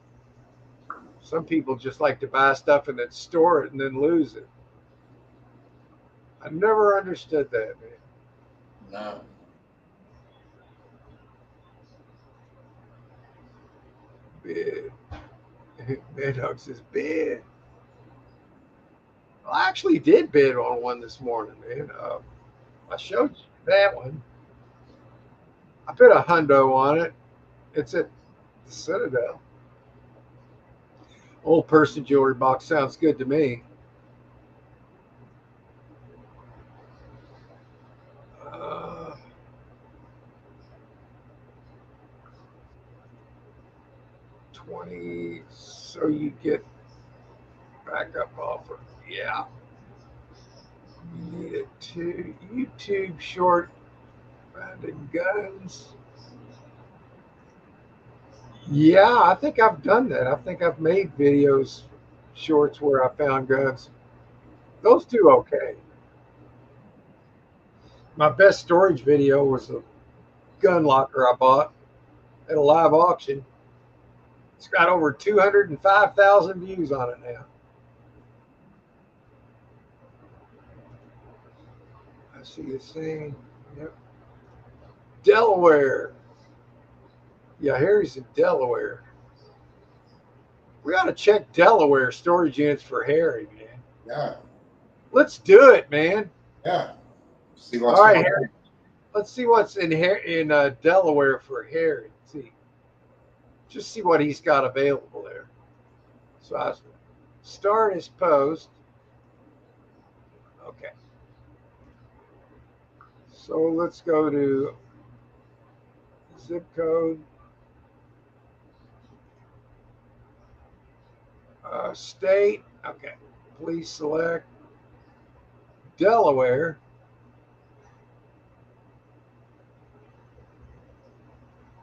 some people just like to buy stuff and then store it and then lose it. I never understood that, man. No. Bid. Mad Dog says bid. Well, I actually did bid on one this morning, man. I showed you that one. I put a hundo on it. It's at the Citadel. Old person jewelry box sounds good to me. Uh, $20. So you get backup offer. Yeah. We need it to YouTube short finding guns. Yeah, I think I've done that. I think I've made videos, shorts where I found guns. Those do okay. My best storage video was a gun locker I bought at a live auction. It's got over 205,000 views on it now. I see the same. Yep. Delaware. Yeah, Harry's in Delaware. We ought to check Delaware storage units for Harry, man. Yeah. Let's do it, man. Yeah. See what's All right, going Harry. Let's see what's in Delaware for Harry. Just see what he's got available there. So I start his post. Okay. So let's go to zip code, state. Okay. Please select Delaware.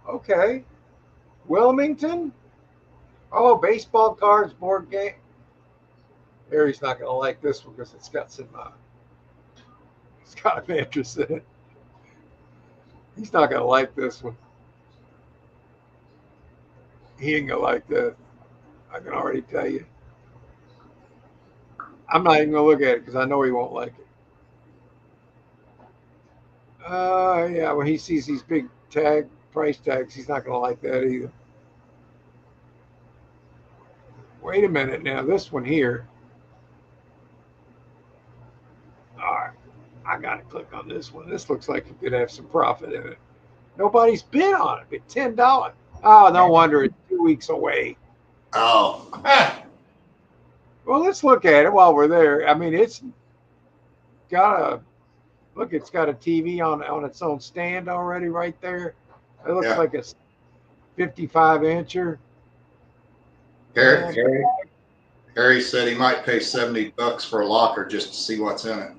Okay. Wilmington. Oh, baseball cards, board game. Harry's not going to like this one because it's got some. It's got an interest in it. He's not going to like this one. He ain't going to like this. I can already tell you. I'm not even going to look at it because I know he won't like it. Yeah, when he sees these big price tags, he's not going to like that either. Wait a minute now. This one here. All right. I got to click on this one. This looks like it could have some profit in it. Nobody's bid on it. It's $10. Oh, no wonder it's 2 weeks away. Oh. Well, let's look at it while we're there. I mean, it's got it's got a TV on its own stand already right there. It looks like a 55-incher. Harry said he might pay $70 for a locker just to see what's in it.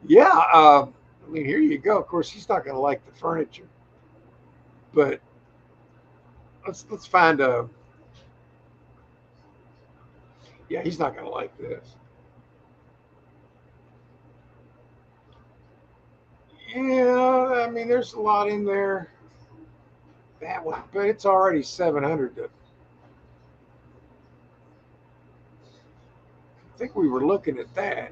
Yeah, I mean, here you go. Of course, he's not going to like the furniture, but let's find a. Yeah, he's not going to like this. Yeah, I mean, there's a lot in there. That one, but it's already 700. I think we were looking at that.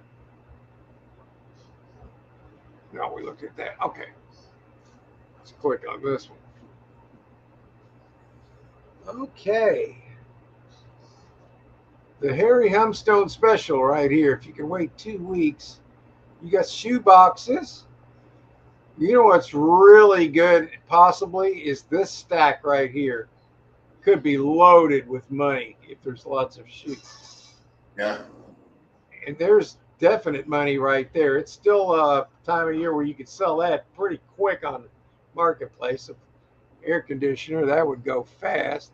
No, we looked at that. Okay. Let's click on this one. Okay. The Harry Humstone special right here. If you can wait 2 weeks, you got shoe boxes. You know what's really good, possibly, is this stack right here. Could be loaded with money if there's lots of shoes. Yeah. And there's definite money right there. It's still a time of year where you could sell that pretty quick on the marketplace. Of air conditioner, that would go fast.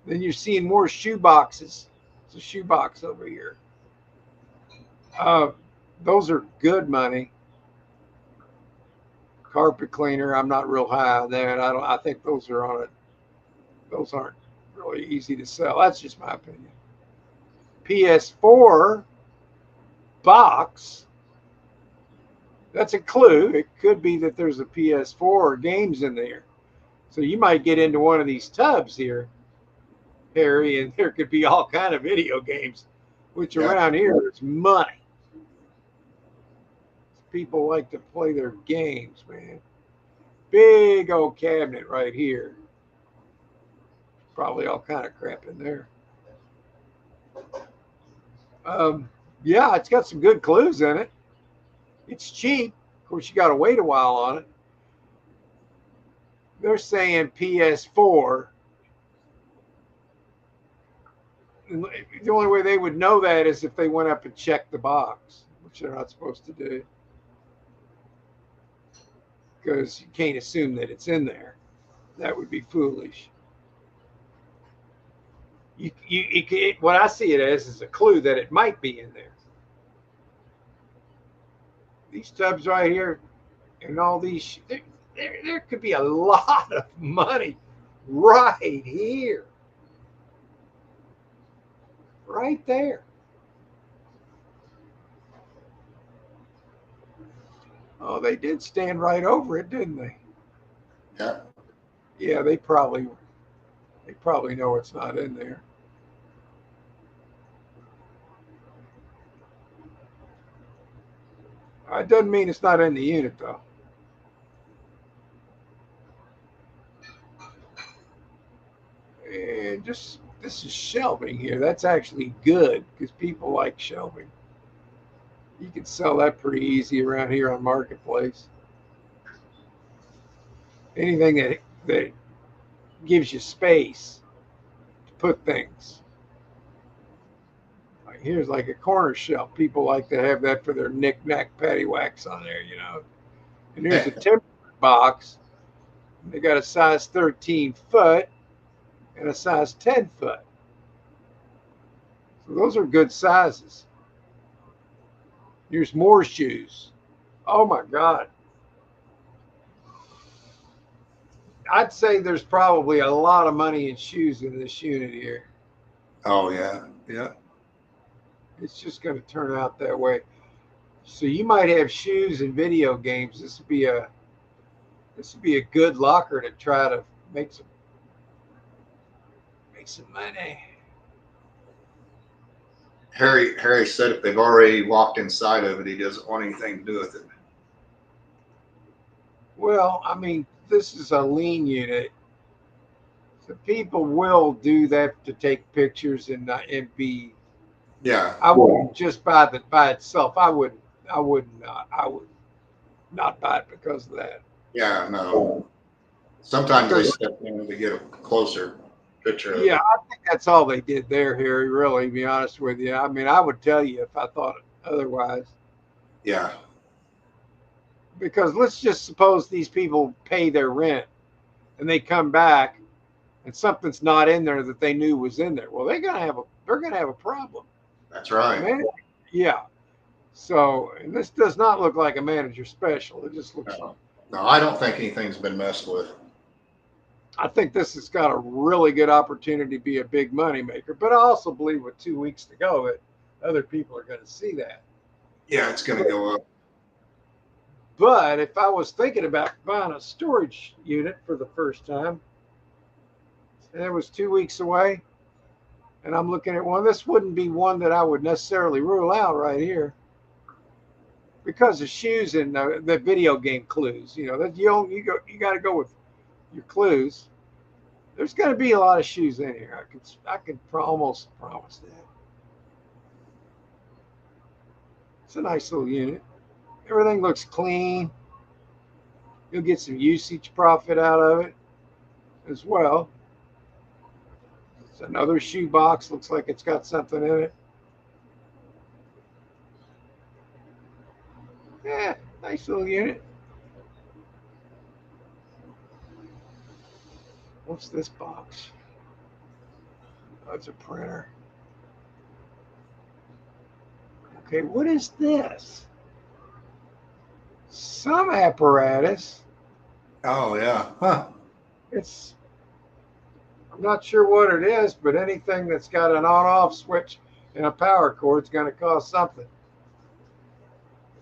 Then you're seeing more shoe boxes. It's a shoe box over here. Those are good money. Carpet cleaner, I'm not real high on that. I think those are on it. Those aren't really easy to sell. That's just my opinion. PS4 box. That's a clue. It could be that there's a PS4 games in there. So you might get into one of these tubs here, Harry, and there could be all kind of video games, which around here is money. People like to play their games, man. Big old cabinet right here. Probably all kind of crap in there. Yeah, it's got some good clues in it. It's cheap. Of course, you got to wait a while on it. They're saying PS4. The only way they would know that is if they went up and checked the box, which they're not supposed to do. Because you can't assume that it's in there. That would be foolish. What I see it as is a clue that it might be in there. These tubs right here and all these, there could be a lot of money right here, right there. Oh, they did stand right over it, didn't they? Yeah. Yeah, they probably know it's not in there. It doesn't mean it's not in the unit though. And just this is shelving here. That's actually good because people like shelving. You can sell that pretty easy around here on Marketplace. Anything that gives you space to put things. Like here's like a corner shelf. People like to have that for their knick-knack paddywhacks on there, you know. And here's a timber box. They got a size 13 foot and a size 10 foot. So those are good sizes. Here's more shoes. Oh my God. I'd say there's probably a lot of money in shoes in this unit here. Oh yeah. Yeah. It's just going to turn out that way. So you might have shoes and video games. This would be a good locker to try to make some money. Harry said if they've already walked inside of it, he doesn't want anything to do with it. Well, I mean, this is a lean unit. So people will do that to take pictures and be. Yeah. I wouldn't just buy it by itself. I would not buy it because of that. Yeah, no. Sometimes they step in to get a closer picture of it. Yeah, I think that's all they did there, Harry, really, to be honest with you. I mean, I would tell you if I thought otherwise. Yeah. Because let's just suppose these people pay their rent and they come back and something's not in there that they knew was in there. Well, they're gonna have a problem. That's right. Yeah. So, and this does not look like a manager special. It just looks. No, I don't think anything's been messed with. I think this has got a really good opportunity to be a big money maker, but I also believe with 2 weeks to go that other people are going to see that. Yeah, it's going to go up. But if I was thinking about buying a storage unit for the first time, and it was 2 weeks away, and I'm looking at one, this wouldn't be one that I would necessarily rule out right here because of shoes and the video game clues. You know that you got to go with your clues. There's going to be a lot of shoes in here. I could almost promise that. It's a nice little unit. Everything looks clean. You'll get some usage profit out of it as well. It's another shoe box. Looks like it's got something in it. Yeah, nice little unit. What's this box? Oh, it's a printer. Okay, what is this? Some apparatus. Oh, yeah. Huh. I'm not sure what it is, but anything that's got an on-off switch and a power cord is going to cost something.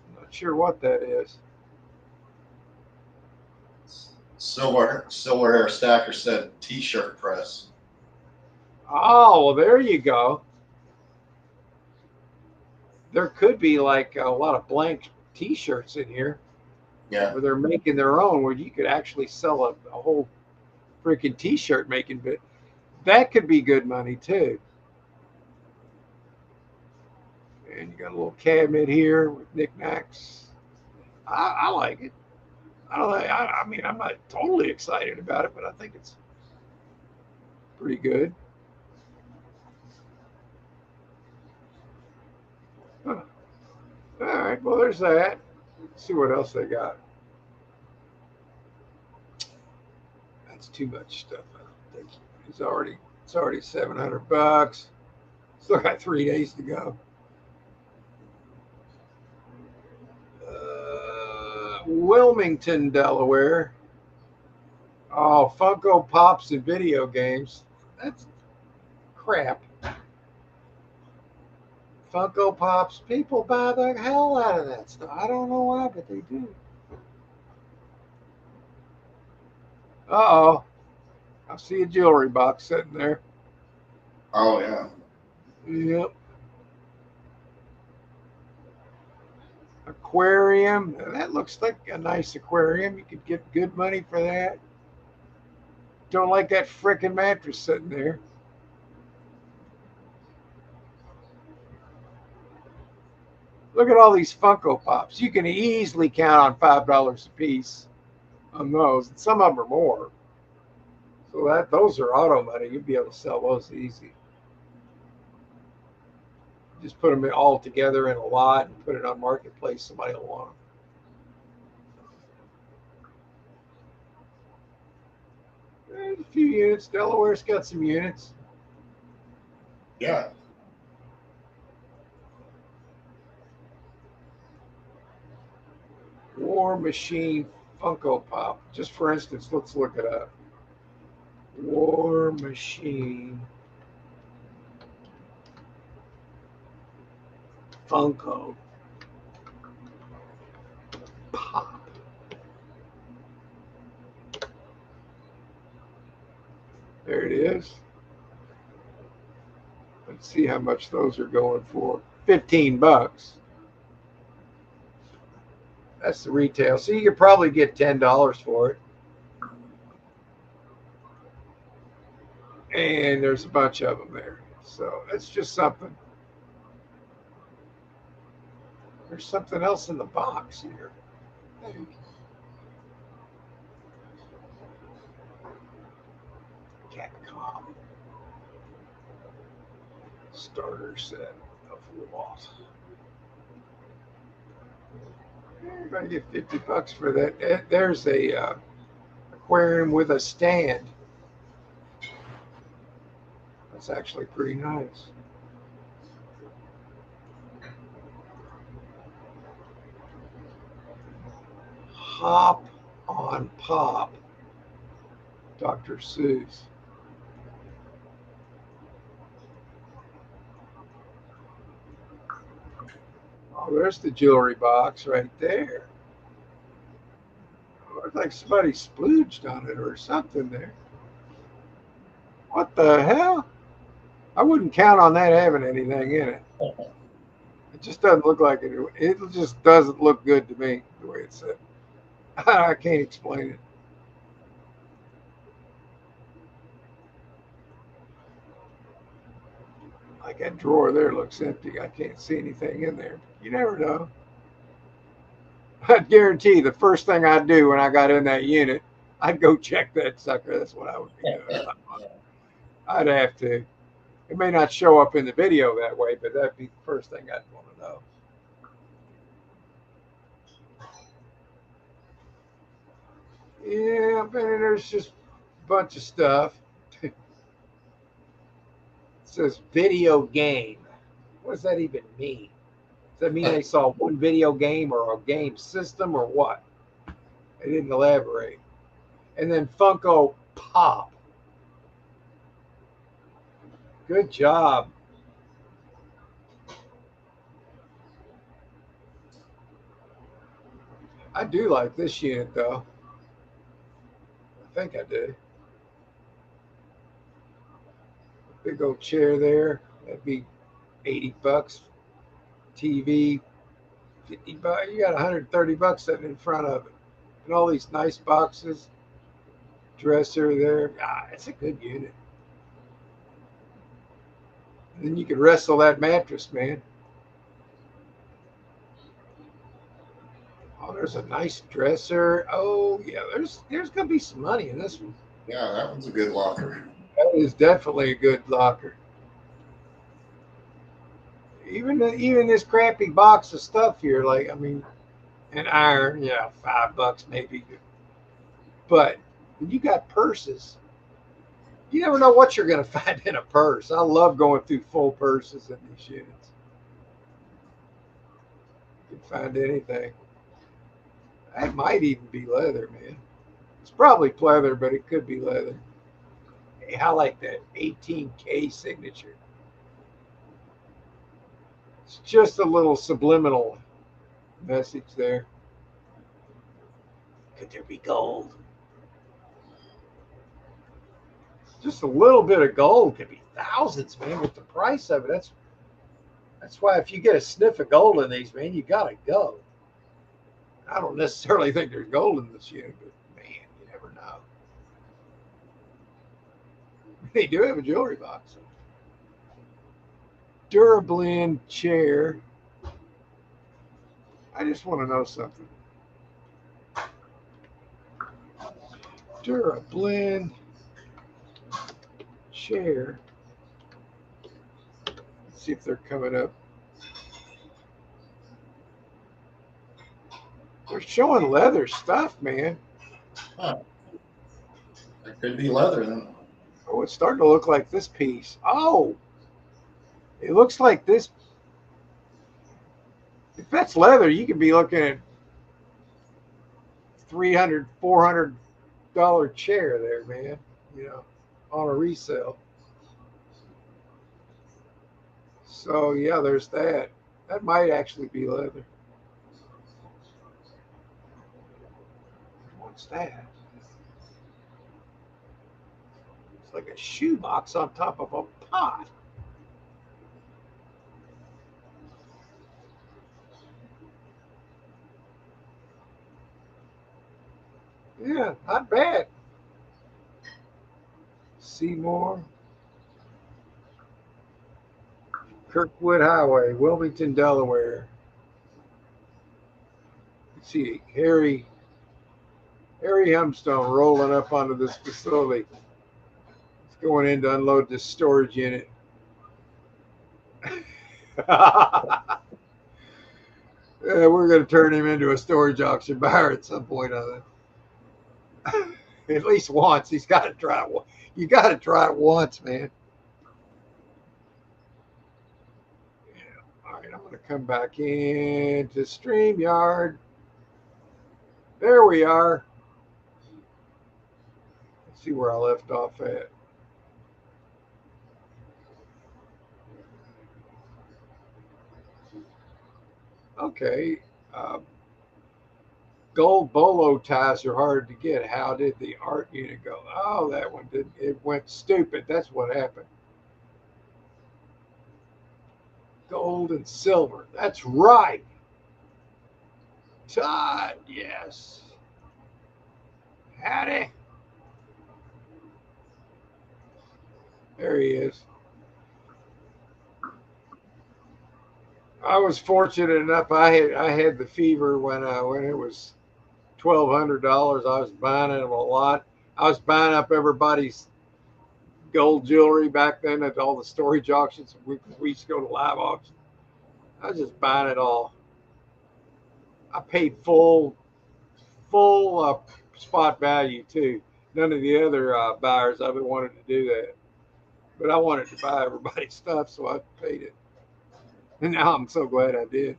I'm not sure what that is. Silver Hair Stacker said T-shirt press. Oh, well, there you go. There could be like a lot of blank T-shirts in here. Yeah. Where they're making their own, where you could actually sell a whole freaking T-shirt making bit. That could be good money too. And you got a little cabinet here with knickknacks. I like it. I mean, I'm not totally excited about it, but I think it's pretty good. Huh. All right, well, there's that. Let's see what else they got. That's too much stuff. I don't think he's already It's already $700. Still got 3 days to go. Wilmington, Delaware. Oh, Funko Pops and video games. That's crap. Funko Pops, people buy the hell out of that stuff. I don't know why, but they do. Uh-oh. I see a jewelry box sitting there. Oh, yeah. Yep. Aquarium. That looks like a nice aquarium. You could get good money for that. Don't like that frickin' mattress sitting there. Look at all these Funko Pops. You can easily count on $5 a piece on those. And some of them are more. So those are auto money. You'll be able to sell those easy. Just put them all together in a lot and put it on Marketplace. Somebody will want them. There's a few units. Delaware's got some units. Yeah. War Machine Funko Pop. Just for instance, let's look it up. War Machine Funko Pop. There it is. Let's see how much those are going for. $15. That's the retail. So you could probably get $10 for it. And there's a bunch of them there. So that's just something. There's something else in the box here. Capcom starter set of Walt. Everybody get $50 for that. There's a aquarium with a stand. That's actually pretty nice. Hop on Pop. Dr. Seuss. Oh, there's the jewelry box right there. Looks like somebody splooged on it or something there. What the hell? I wouldn't count on that having anything in it. It just doesn't look like it. It just doesn't look good to me the way it's set. I can't explain it. Like that drawer there looks empty. I can't see anything in there. You never know. I'd guarantee the first thing I'd do when I got in that unit, I'd go check that sucker. That's what I would be doing. I'd have to. It may not show up in the video that way, but that'd be the first thing I'd want to know. Yeah, but there's just a bunch of stuff. It says video game. What does that even mean? Does that mean they saw one video game or a game system or what? They didn't elaborate. And then Funko Pop. Good job. I do like this unit though. I think I do. Big old chair there. That'd be $80. TV, $50. You got $130 sitting in front of it. And all these nice boxes. Dresser there. Ah, it's a good unit. And then you can wrestle that mattress, man. Oh, there's a nice dresser. Oh, yeah, there's gonna be some money in this one. Yeah, that one's a good locker. That is definitely a good locker. Even this crappy box of stuff here, like I mean, an iron, yeah, $5 maybe. But when you got purses, You never know what you're going to find in a purse. I love going through full purses in these units. You can find anything. That might even be leather, man. It's probably pleather, but it could be leather. Hey, I like that 18K signature. It's just a little subliminal message there. Could there be gold? Just a little bit of gold could be thousands, man, with the price of it. That's why if you get a sniff of gold in these, man, you gotta go. I don't necessarily think there's gold in this unit, but man, you never know. They do have a jewelry box. Durablend chair. I just want to know something. Durablend chair. Let's see if they're coming up. They're showing leather stuff, man. Huh. That could be leather then. Oh, it's starting to look like this piece. Oh, it looks like this. If that's leather, you could be looking at $300, $400 chair there, man. You know, on a resale. So yeah, there's that. That might actually be leather. What's that? It's like a shoebox on top of a pot. Yeah, not bad. Seymour. Kirkwood Highway, Wilmington, Delaware. Let's see, Harry Humstone rolling up onto this facility. He's going in to unload this storage unit. We're going to turn him into a storage auction buyer at some point on it. At least once. He's got to try it. You got to try it once, man. Yeah. All right, I'm going to come back into StreamYard. There we are. Let's see where I left off at. Okay. Gold bolo ties are hard to get. How did the art unit go? Oh, that one didn't. It went stupid. That's what happened. Gold and silver. That's right. Todd, yes. Howdy. There he is. I was fortunate enough. I had the fever when it was $1,200. I was buying them a lot. I was buying up everybody's gold jewelry back then at all the storage auctions. We used to go to live auctions. I was just buying it all. I paid full spot value too. None of the other buyers of it wanted to do that, but I wanted to buy everybody's stuff, so I paid it. And now I'm so glad I did.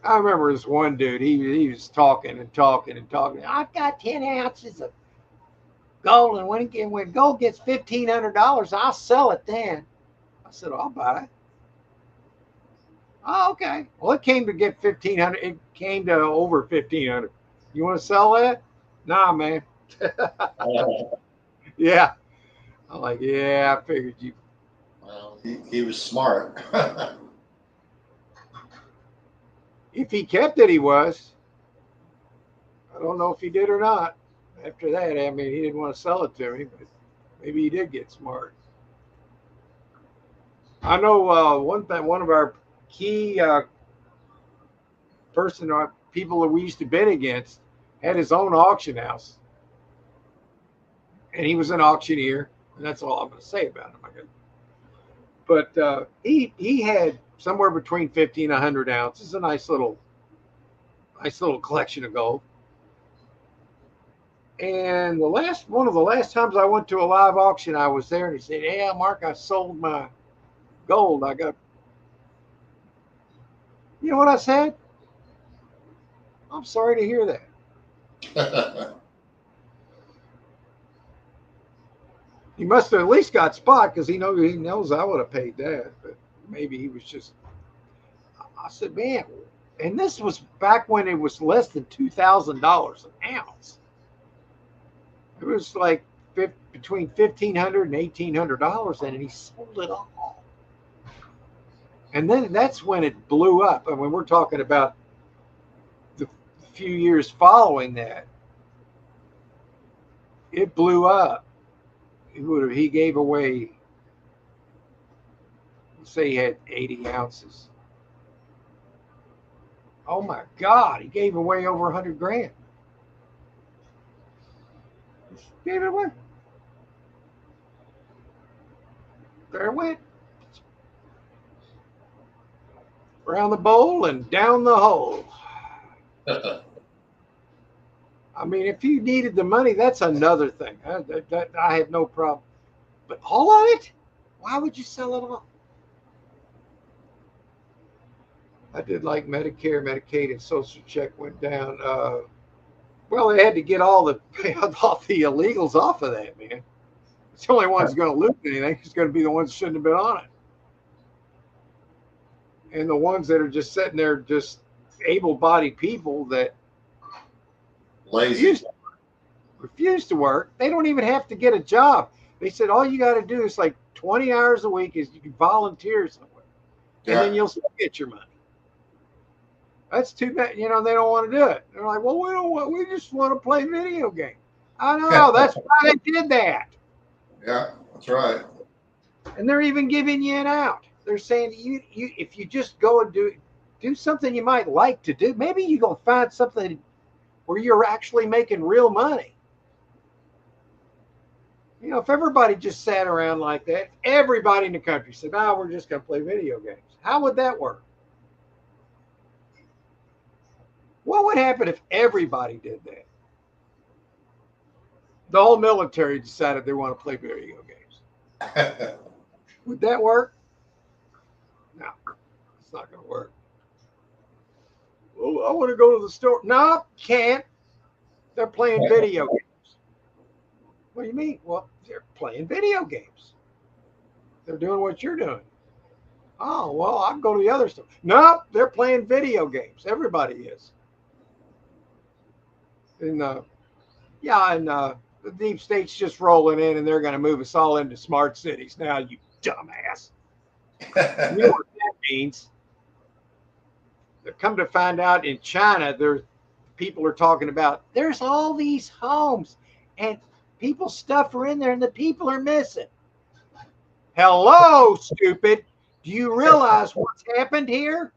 I remember this one dude, he was talking and talking and talking. I've got 10 ounces of gold, and when gold gets $1,500, I'll sell it then. I said, I'll buy it. Oh, okay. Well, it came to get 1,500. It came to over 1,500. You want to sell that? Nah, man. Yeah. I'm like, yeah, I figured you. Well, he was smart. If he kept it, he was. I don't know if he did or not. After that, I mean, he didn't want to sell it to me, but maybe he did get smart. I know one of our key people that we used to bid against had his own auction house. And he was an auctioneer, and that's all I'm going to say about him, I guess. But he had somewhere between 50 and 100 ounces, a nice little Nice little collection of gold. And one of the last times I went to a live auction, I was there, and he said, "Yeah, Mark, I sold my gold. I got." You know what I said? I'm sorry to hear that. He must have at least got spot because he knows I would have paid that, but maybe he was just. I said, man, and this was back when it was less than $2,000 an ounce. It was like between $1,500 and $1,800, and he sold it all. And then that's when it blew up. I mean, we're talking about the few years following that. It blew up. He gave away, say he had 80 ounces. Oh my God, he gave away over 100 grand. Gave it away. There it went. Around the bowl and down the hole. I mean, if you needed the money, that's another thing. I have no problem. But all of it? Why would you sell it all? I did like Medicare, Medicaid, and Social Check went down. Well, they had to get all the illegals off of that, man. It's the only ones going to lose anything. It's going to be the ones that shouldn't have been on it. And the ones that are just sitting there, just able-bodied people that refuse to work. They don't even have to get a job. They said all you got to do is like 20 hours a week is you can volunteer somewhere, and then you'll still get your money. That's too bad. They don't want to do it. They're like, well, we just want to play video games. I know. That's why they did that. Yeah, that's right. And they're even giving you an out. They're saying you if you just go and do something you might like to do, maybe you're going to find something where you're actually making real money. If everybody just sat around like that, everybody in the country said, we're just going to play video games. How would that work? What would happen if everybody did that? The whole military decided they want to play video games. Would that work? No, it's not going to work. Well, I want to go to the store. No, can't. They're playing video games. What do you mean? Well, they're playing video games. They're doing what you're doing. Oh, well, I can go to the other store. No, they're playing video games. Everybody is. And the deep state's just rolling in, and they're going to move us all into smart cities. Now, you dumbass. You know what that means? They've come to find out in China, people are talking about there's all these homes, and people's stuff are in there, and the people are missing. Hello, stupid. Do you realize what's happened here?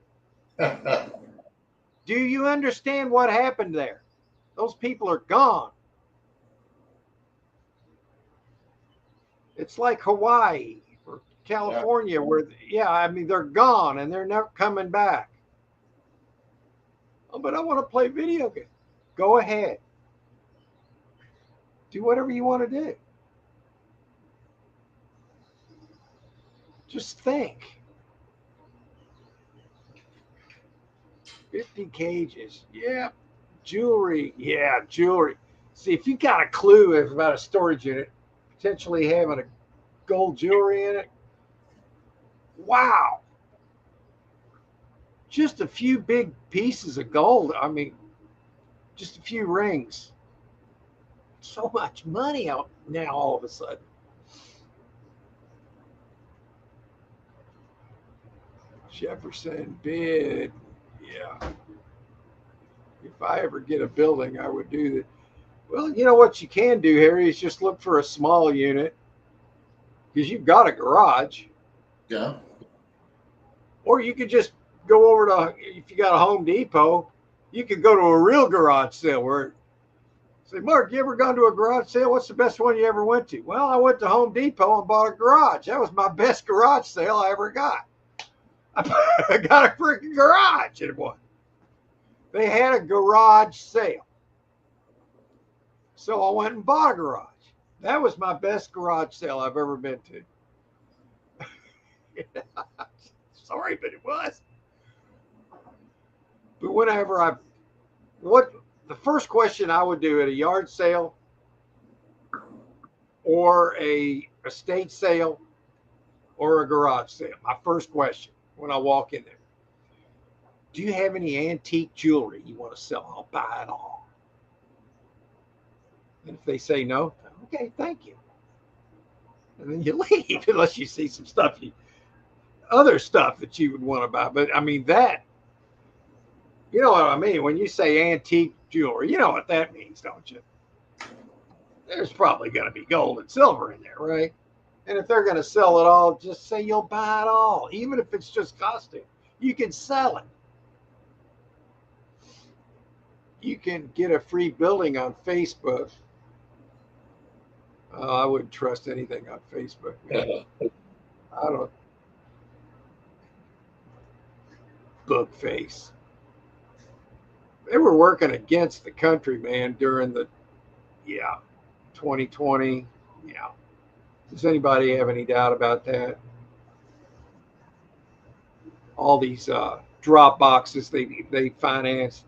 Do you understand what happened there? Those people are gone. It's like Hawaii or California where, they're gone and they're never coming back. Oh, but I want to play video games. Go ahead. Do whatever you want to do. Just think. 50 cages. Yeah. Jewelry. Yeah, jewelry. See, if you got a clue about a storage unit, potentially having a gold jewelry in it, wow. Just a few big pieces of gold. I mean, just a few rings. So much money out now all of a sudden. Jefferson bid. Yeah. If I ever get a building, I would do that. Well, you know what you can do, Harry, is just look for a small unit because you've got a garage. Yeah. Or you could just go over to, if you got a Home Depot, you could go to a real garage sale where, say, Mark, you ever gone to a garage sale? What's the best one you ever went to? Well, I went to Home Depot and bought a garage. That was my best garage sale I ever got. I got a freaking garage in one. They had a garage sale. So I went and bought a garage. That was my best garage sale I've ever been to. Sorry, but it was. But whenever the first question I would do at a yard sale or a estate sale or a garage sale, my first question when I walk in there, do you have any antique jewelry you want to sell? I'll buy it all. And if they say no, okay, thank you. And then you leave unless you see some stuff, other stuff that you would want to buy. But I mean, that, you know what I mean? When you say antique jewelry, you know what that means, don't you? There's probably going to be gold and silver in there, right? And if they're going to sell it all, just say you'll buy it all, even if it's just costume. You can sell it. You can get a free building on Facebook. I wouldn't trust anything on Facebook, man. I don't. Book face. They were working against the country, man, during the 2020. Yeah. Does anybody have any doubt about that? All these drop boxes they financed.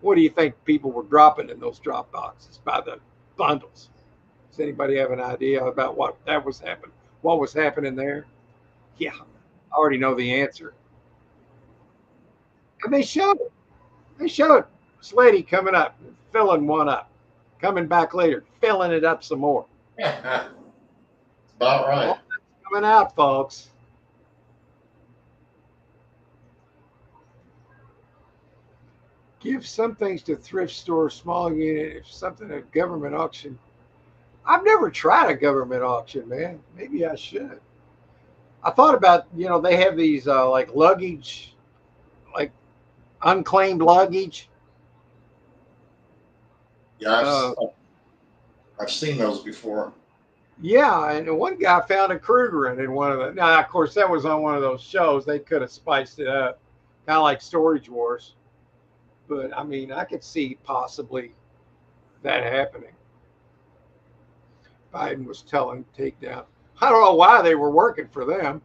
What do you think people were dropping in those drop boxes by the bundles? Does anybody have an idea about what that was happening? What was happening there? Yeah, I already know the answer. And they showed it. They showed this lady coming up, filling one up, coming back later, filling it up some more. About right. All that's coming out, folks. Give some things to thrift store, small unit, if something at government auction. I've never tried a government auction, man. Maybe I should. I thought about, they have these like luggage, like unclaimed luggage. Yeah, I've seen those before. Yeah, and one guy found a Kruger in one of the. Now, of course, that was on one of those shows. They could have spiced it up, kind of like Storage Wars. But I mean, I could see possibly that happening. Biden was telling takedown. I don't know why they were working for them.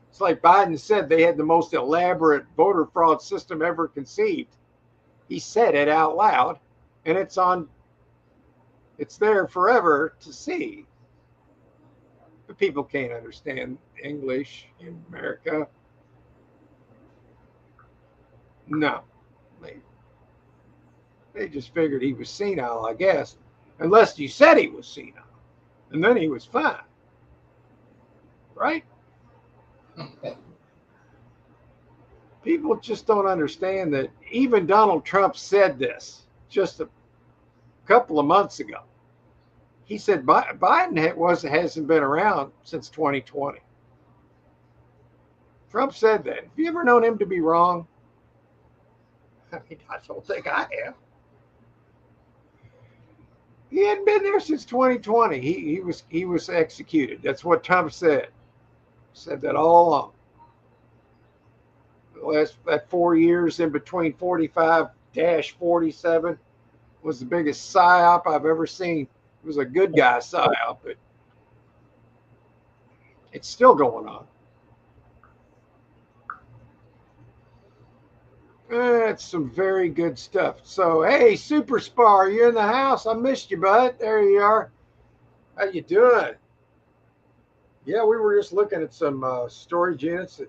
It's like Biden said they had the most elaborate voter fraud system ever conceived. He said it out loud, and it's there forever to see. But people can't understand English in America. No. They just figured he was senile, I guess, unless you said he was senile. And then he was fine. Right? People just don't understand that even Donald Trump said this just a couple of months ago. He said Biden hasn't been around since 2020. Trump said that. Have you ever known him to be wrong? I mean, I don't think I have. He hadn't been there since 2020. He was executed. That's what Trump said. Said that all along. That 4 years in between 45-47 was the biggest psyop I've ever seen. It was a good guy psyop, but it's still going on. It's some very good stuff. So, hey, Super Spar, you in the house? I missed you, bud. There you are. How you doing? Yeah, we were just looking at some storage units.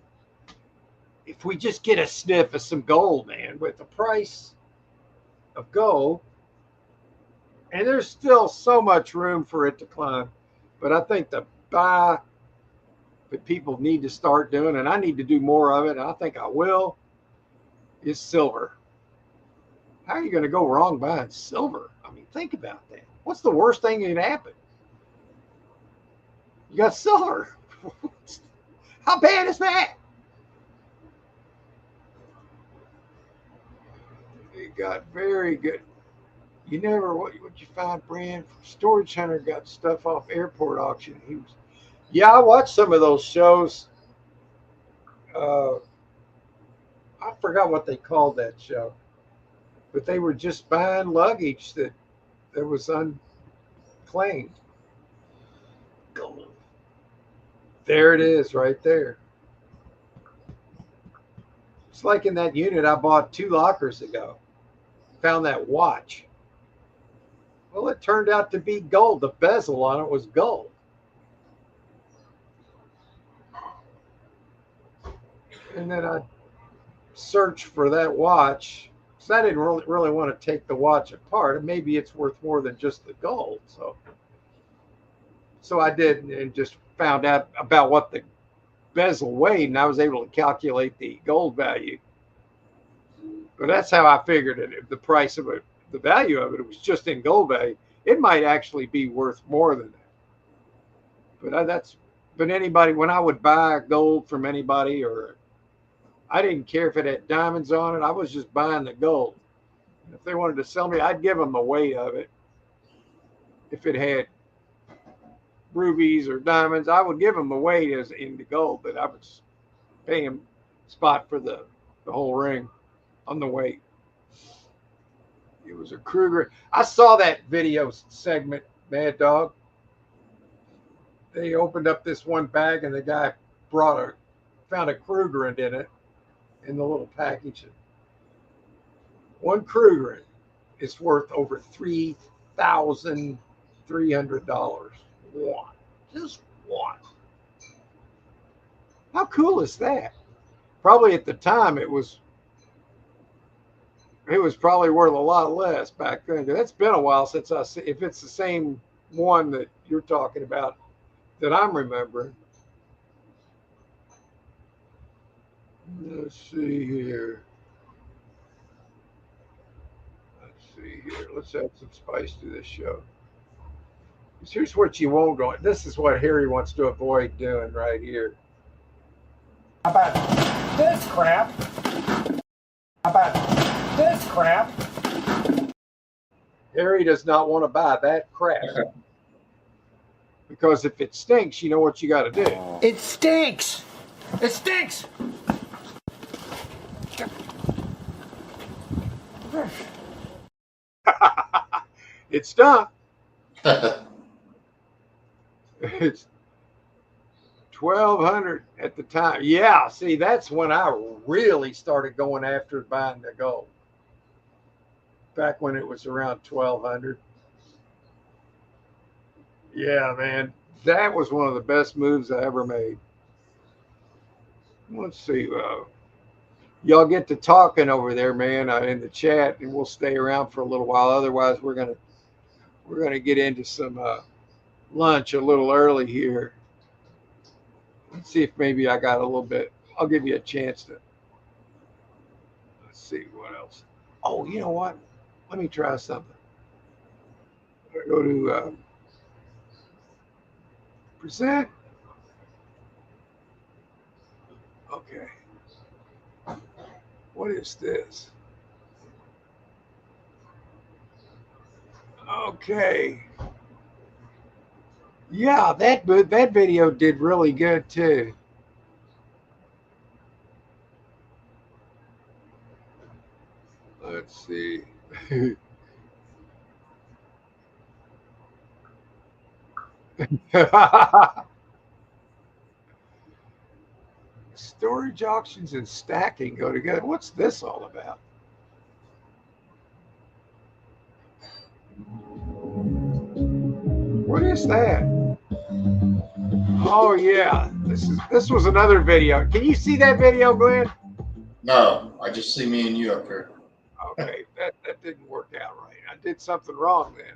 If we just get a sniff of some gold, man, with the price of gold, and there's still so much room for it to climb, but I think the buy that people need to start doing, and I need to do more of it, and I think I will, is silver. How are you going to go wrong buying silver? I mean, think about that. What's the worst thing that can happen? You got silver. How bad is that? You got very good. You never what you find, Brand? Storage Hunter got stuff off airport auction. Yeah, I watched some of those shows. I forgot what they called that show. but they were just buying luggage that was unclaimed. Gold. There it is, right there. It's like in that unit I bought 2 lockers ago. Found that watch. Well, it turned out to be gold. The bezel on it was gold. And then I searched for that watch because I didn't really want to take the watch apart. And maybe it's worth more than just the gold. So I did and just found out about what the bezel weighed, and I was able to calculate the gold value. But that's how I figured it. If the price of it, the value of it, was just in gold value, it might actually be worth more than that. But anybody, when I would buy gold from anybody, or I didn't care if it had diamonds on it, I was just buying the gold. If they wanted to sell me, I'd give them the weight of it. If it had rubies or diamonds, I would give them the weight as in the gold, but I would pay them spot for the whole ring on the weight. It was a Kruger. I saw that video segment, Mad Dog. They opened up this one bag and the guy found a Kruger in it in the little package. One Kruger is worth over $3,300. One. Just one. How cool is that? Probably at the time it was probably worth a lot less back then. That's been a while since I see, if it's the same one that you're talking about that I'm remembering. Let's see here. Let's add some spice to this show. Here's what you won't go. This is what Harry wants to avoid doing right here. How about this crap? How about this crap? Harry does not want to buy that crap. Because if it stinks, you know what you got to do. It stinks. It stinks. It's done. It's 1,200 at the time. Yeah, see, that's when I really started going after buying the gold. Back when it was around 1,200. Yeah, man, that was one of the best moves I ever made. Let's see. Y'all get to talking over there, man, in the chat, and we'll stay around for a little while. Otherwise, we're gonna get into some lunch a little early here. Let's see if maybe I got a little bit. I'll give you a chance to. Let's see what else. Oh, you know what? Let me try something. I go to present. Okay. What is this? Okay. Yeah, that video did really good too. Let's see. Storage auctions and stacking go together. What's this all about? What is that? Oh yeah, this was another video. Can you see that video, Glenn? No, I just see me and you up here. Okay, that didn't work out right. I did something wrong then.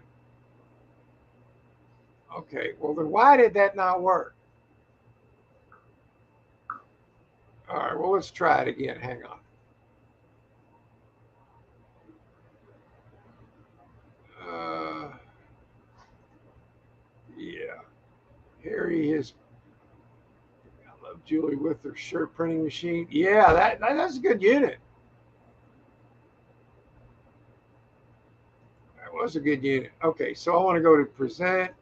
Okay, well then why did that not work? All right, well let's try it again. Hang on. Yeah, Harry is. I love Julie with her shirt printing machine. Yeah, that's a good unit. That was a good unit. Okay, so I want to go to present,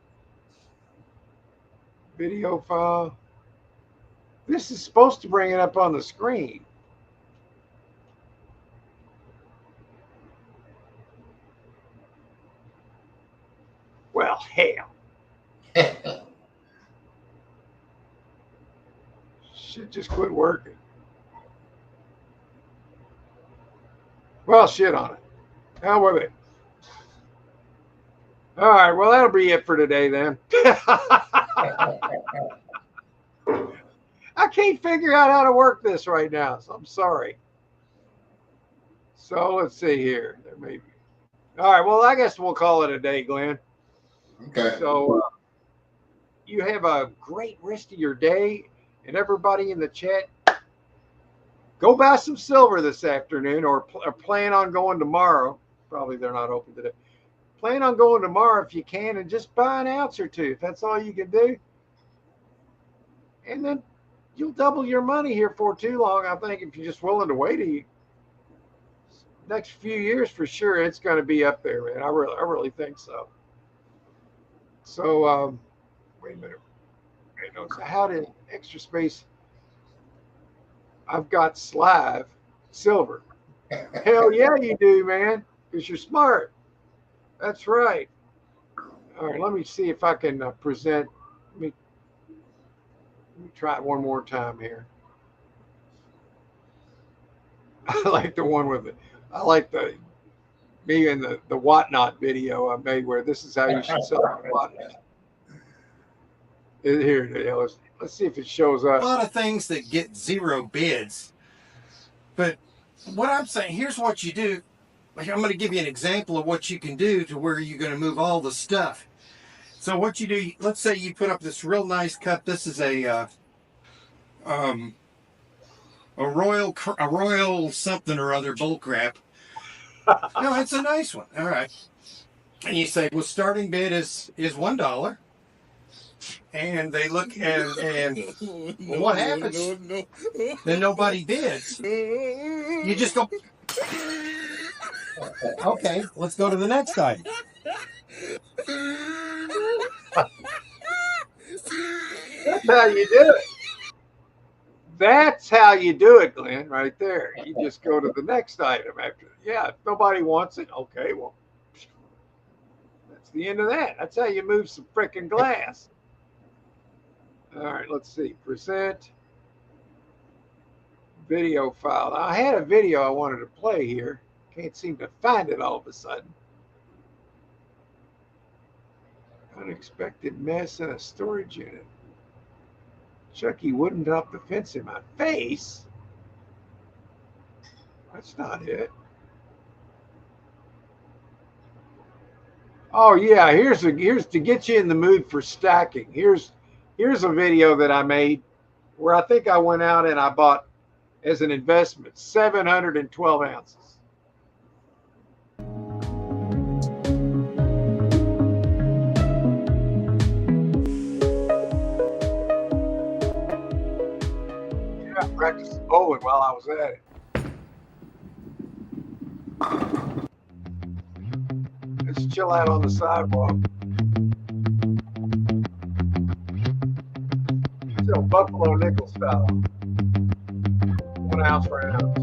video file. This is supposed to bring it up on the screen. hell. Shit just quit working. Well, shit on it. How with it? All right, well, that'll be it for today then. I can't figure out how to work this right now, so I'm sorry. So let's see here. There may be. All right, well, I guess we'll call it a day, Glenn. Okay. So you have a great rest of your day, and everybody in the chat, go buy some silver this afternoon, or plan on going tomorrow. Probably they're not open today. Plan on going tomorrow if you can, and just buy an ounce or two if that's all you can do. And then you'll double your money here for too long, I think, if you're just willing to wait next few years for sure. It's going to be up there, man. I really think so. So wait a minute. Okay, no, so how did Extra Space? I've got Slav silver. Hell yeah, you do, man, because you're smart. That's right. All right, let me see if I can present. Let me try it one more time here. I like the one with it. I like me in the whatnot video I made where this is how you should sell the whatnot. Here it is. Let's see if it shows up. A lot of things that get 0 bids. But what I'm saying, here's what you do. Like, I'm going to give you an example of what you can do to where you're going to move all the stuff. So what you do, let's say you put up this real nice cup. This is a royal something or other bull crap. No, it's a nice one. All right. And you say, well, starting bid is $1. And they look and well, what happens? No. Then nobody bids. You just go, okay, let's go to the next item. That's how you do it. That's how you do it, Glenn, right there. You just go to the next item after. Yeah, if nobody wants it, okay, well, that's the end of that. That's how you move some freaking glass. All right, let's see. Present video file. Now, I had a video I wanted to play here. Can't seem to find it all of a sudden. Unexpected mess in a storage unit. Chucky wouldn't drop the fence in my face. That's not it. Oh yeah, here's to get you in the mood for stacking. Here's a video that I made where I think I went out and I bought as an investment 712 ounces. Yeah, I practiced bowling while I was at it. Let's chill out on the sidewalk. Still Buffalo nickel style. 1 ounce for an ounce.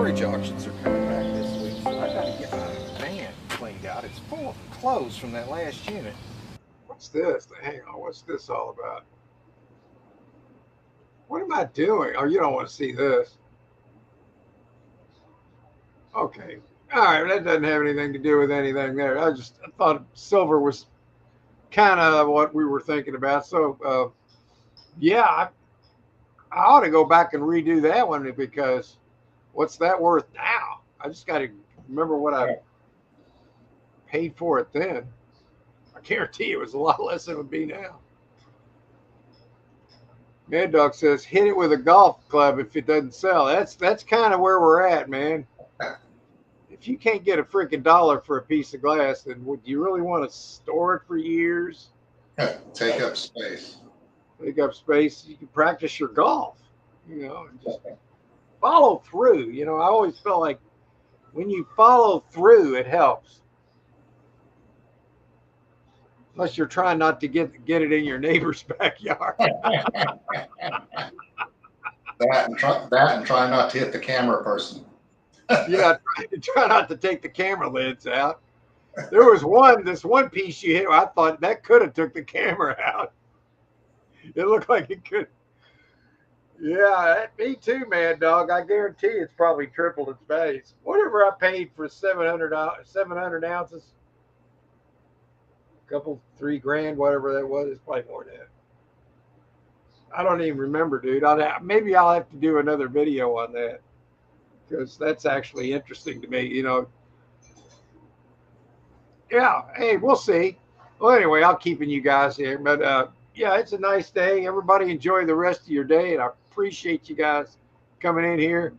storage auctions are coming back this week, so I gotta get my van cleaned out. It's full of clothes from that last unit. What's this? Hang on, what's this all about? What am I doing? Oh, you don't want to see this. Okay. All right, that doesn't have anything to do with anything there. I thought silver was kind of what we were thinking about. So, yeah, I ought to go back and redo that one because what's that worth now? I just got to remember what I paid for it then. I guarantee it was a lot less than it would be now. Mad Dog says, hit it with a golf club if it doesn't sell. That's kind of where we're at, man. If you can't get a freaking dollar for a piece of glass, then would you really want to store it for years? Take up space. Take up space. You can practice your golf, you know, and just follow through. You know, I always felt like when you follow through, it helps. Unless you're trying not to get it in your neighbor's backyard. that and try not to hit the camera person. Yeah, try not to take the camera lids out. There was this one piece you hit. I thought that could have took the camera out. It looked like it could. Yeah, me too, Mad Dog. I guarantee it's probably tripled its value. Whatever I paid for 700 ounces, couple $3,000, whatever that was, it's probably more than that. I don't even remember, dude. Maybe I'll have to do another video on that because that's actually interesting to me, you know. Yeah, hey, we'll see. Well, anyway, I'll keep you guys here, but yeah, it's a nice day. Everybody enjoy the rest of your day, and I appreciate you guys coming in here.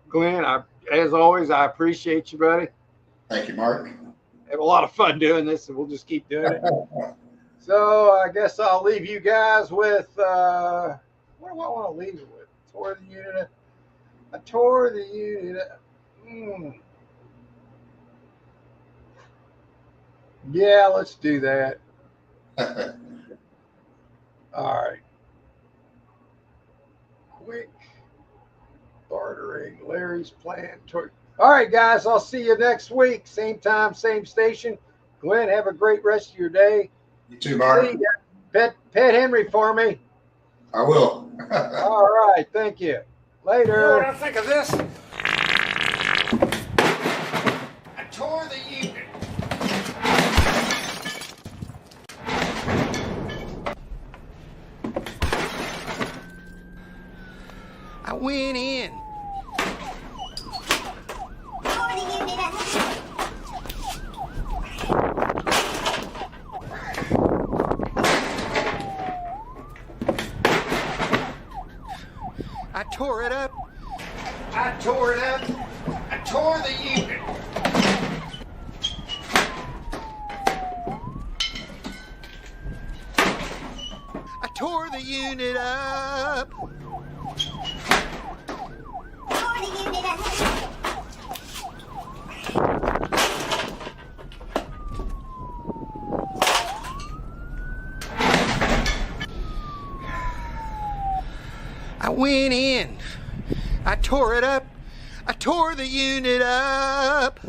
Glenn, as always, I appreciate you, buddy. Thank you, Mark. Have a lot of fun doing this, and we'll just keep doing it. So I guess I'll leave you guys with what do I want to leave it with? Tore the unit. I tore the unit. Yeah, let's do that. All right. Quick bartering. Larry's plan. All right, guys. I'll see you next week. Same time, same station. Glenn, have a great rest of your day. You too, Mark. See you. Pet Henry for me. I will. All right. Thank you. Later. You know what I think of this? I tore the unit. I went in. I tore it up. I tore it up. I tore the unit. I tore the unit up. I went in. I tore it up. I tore the unit up.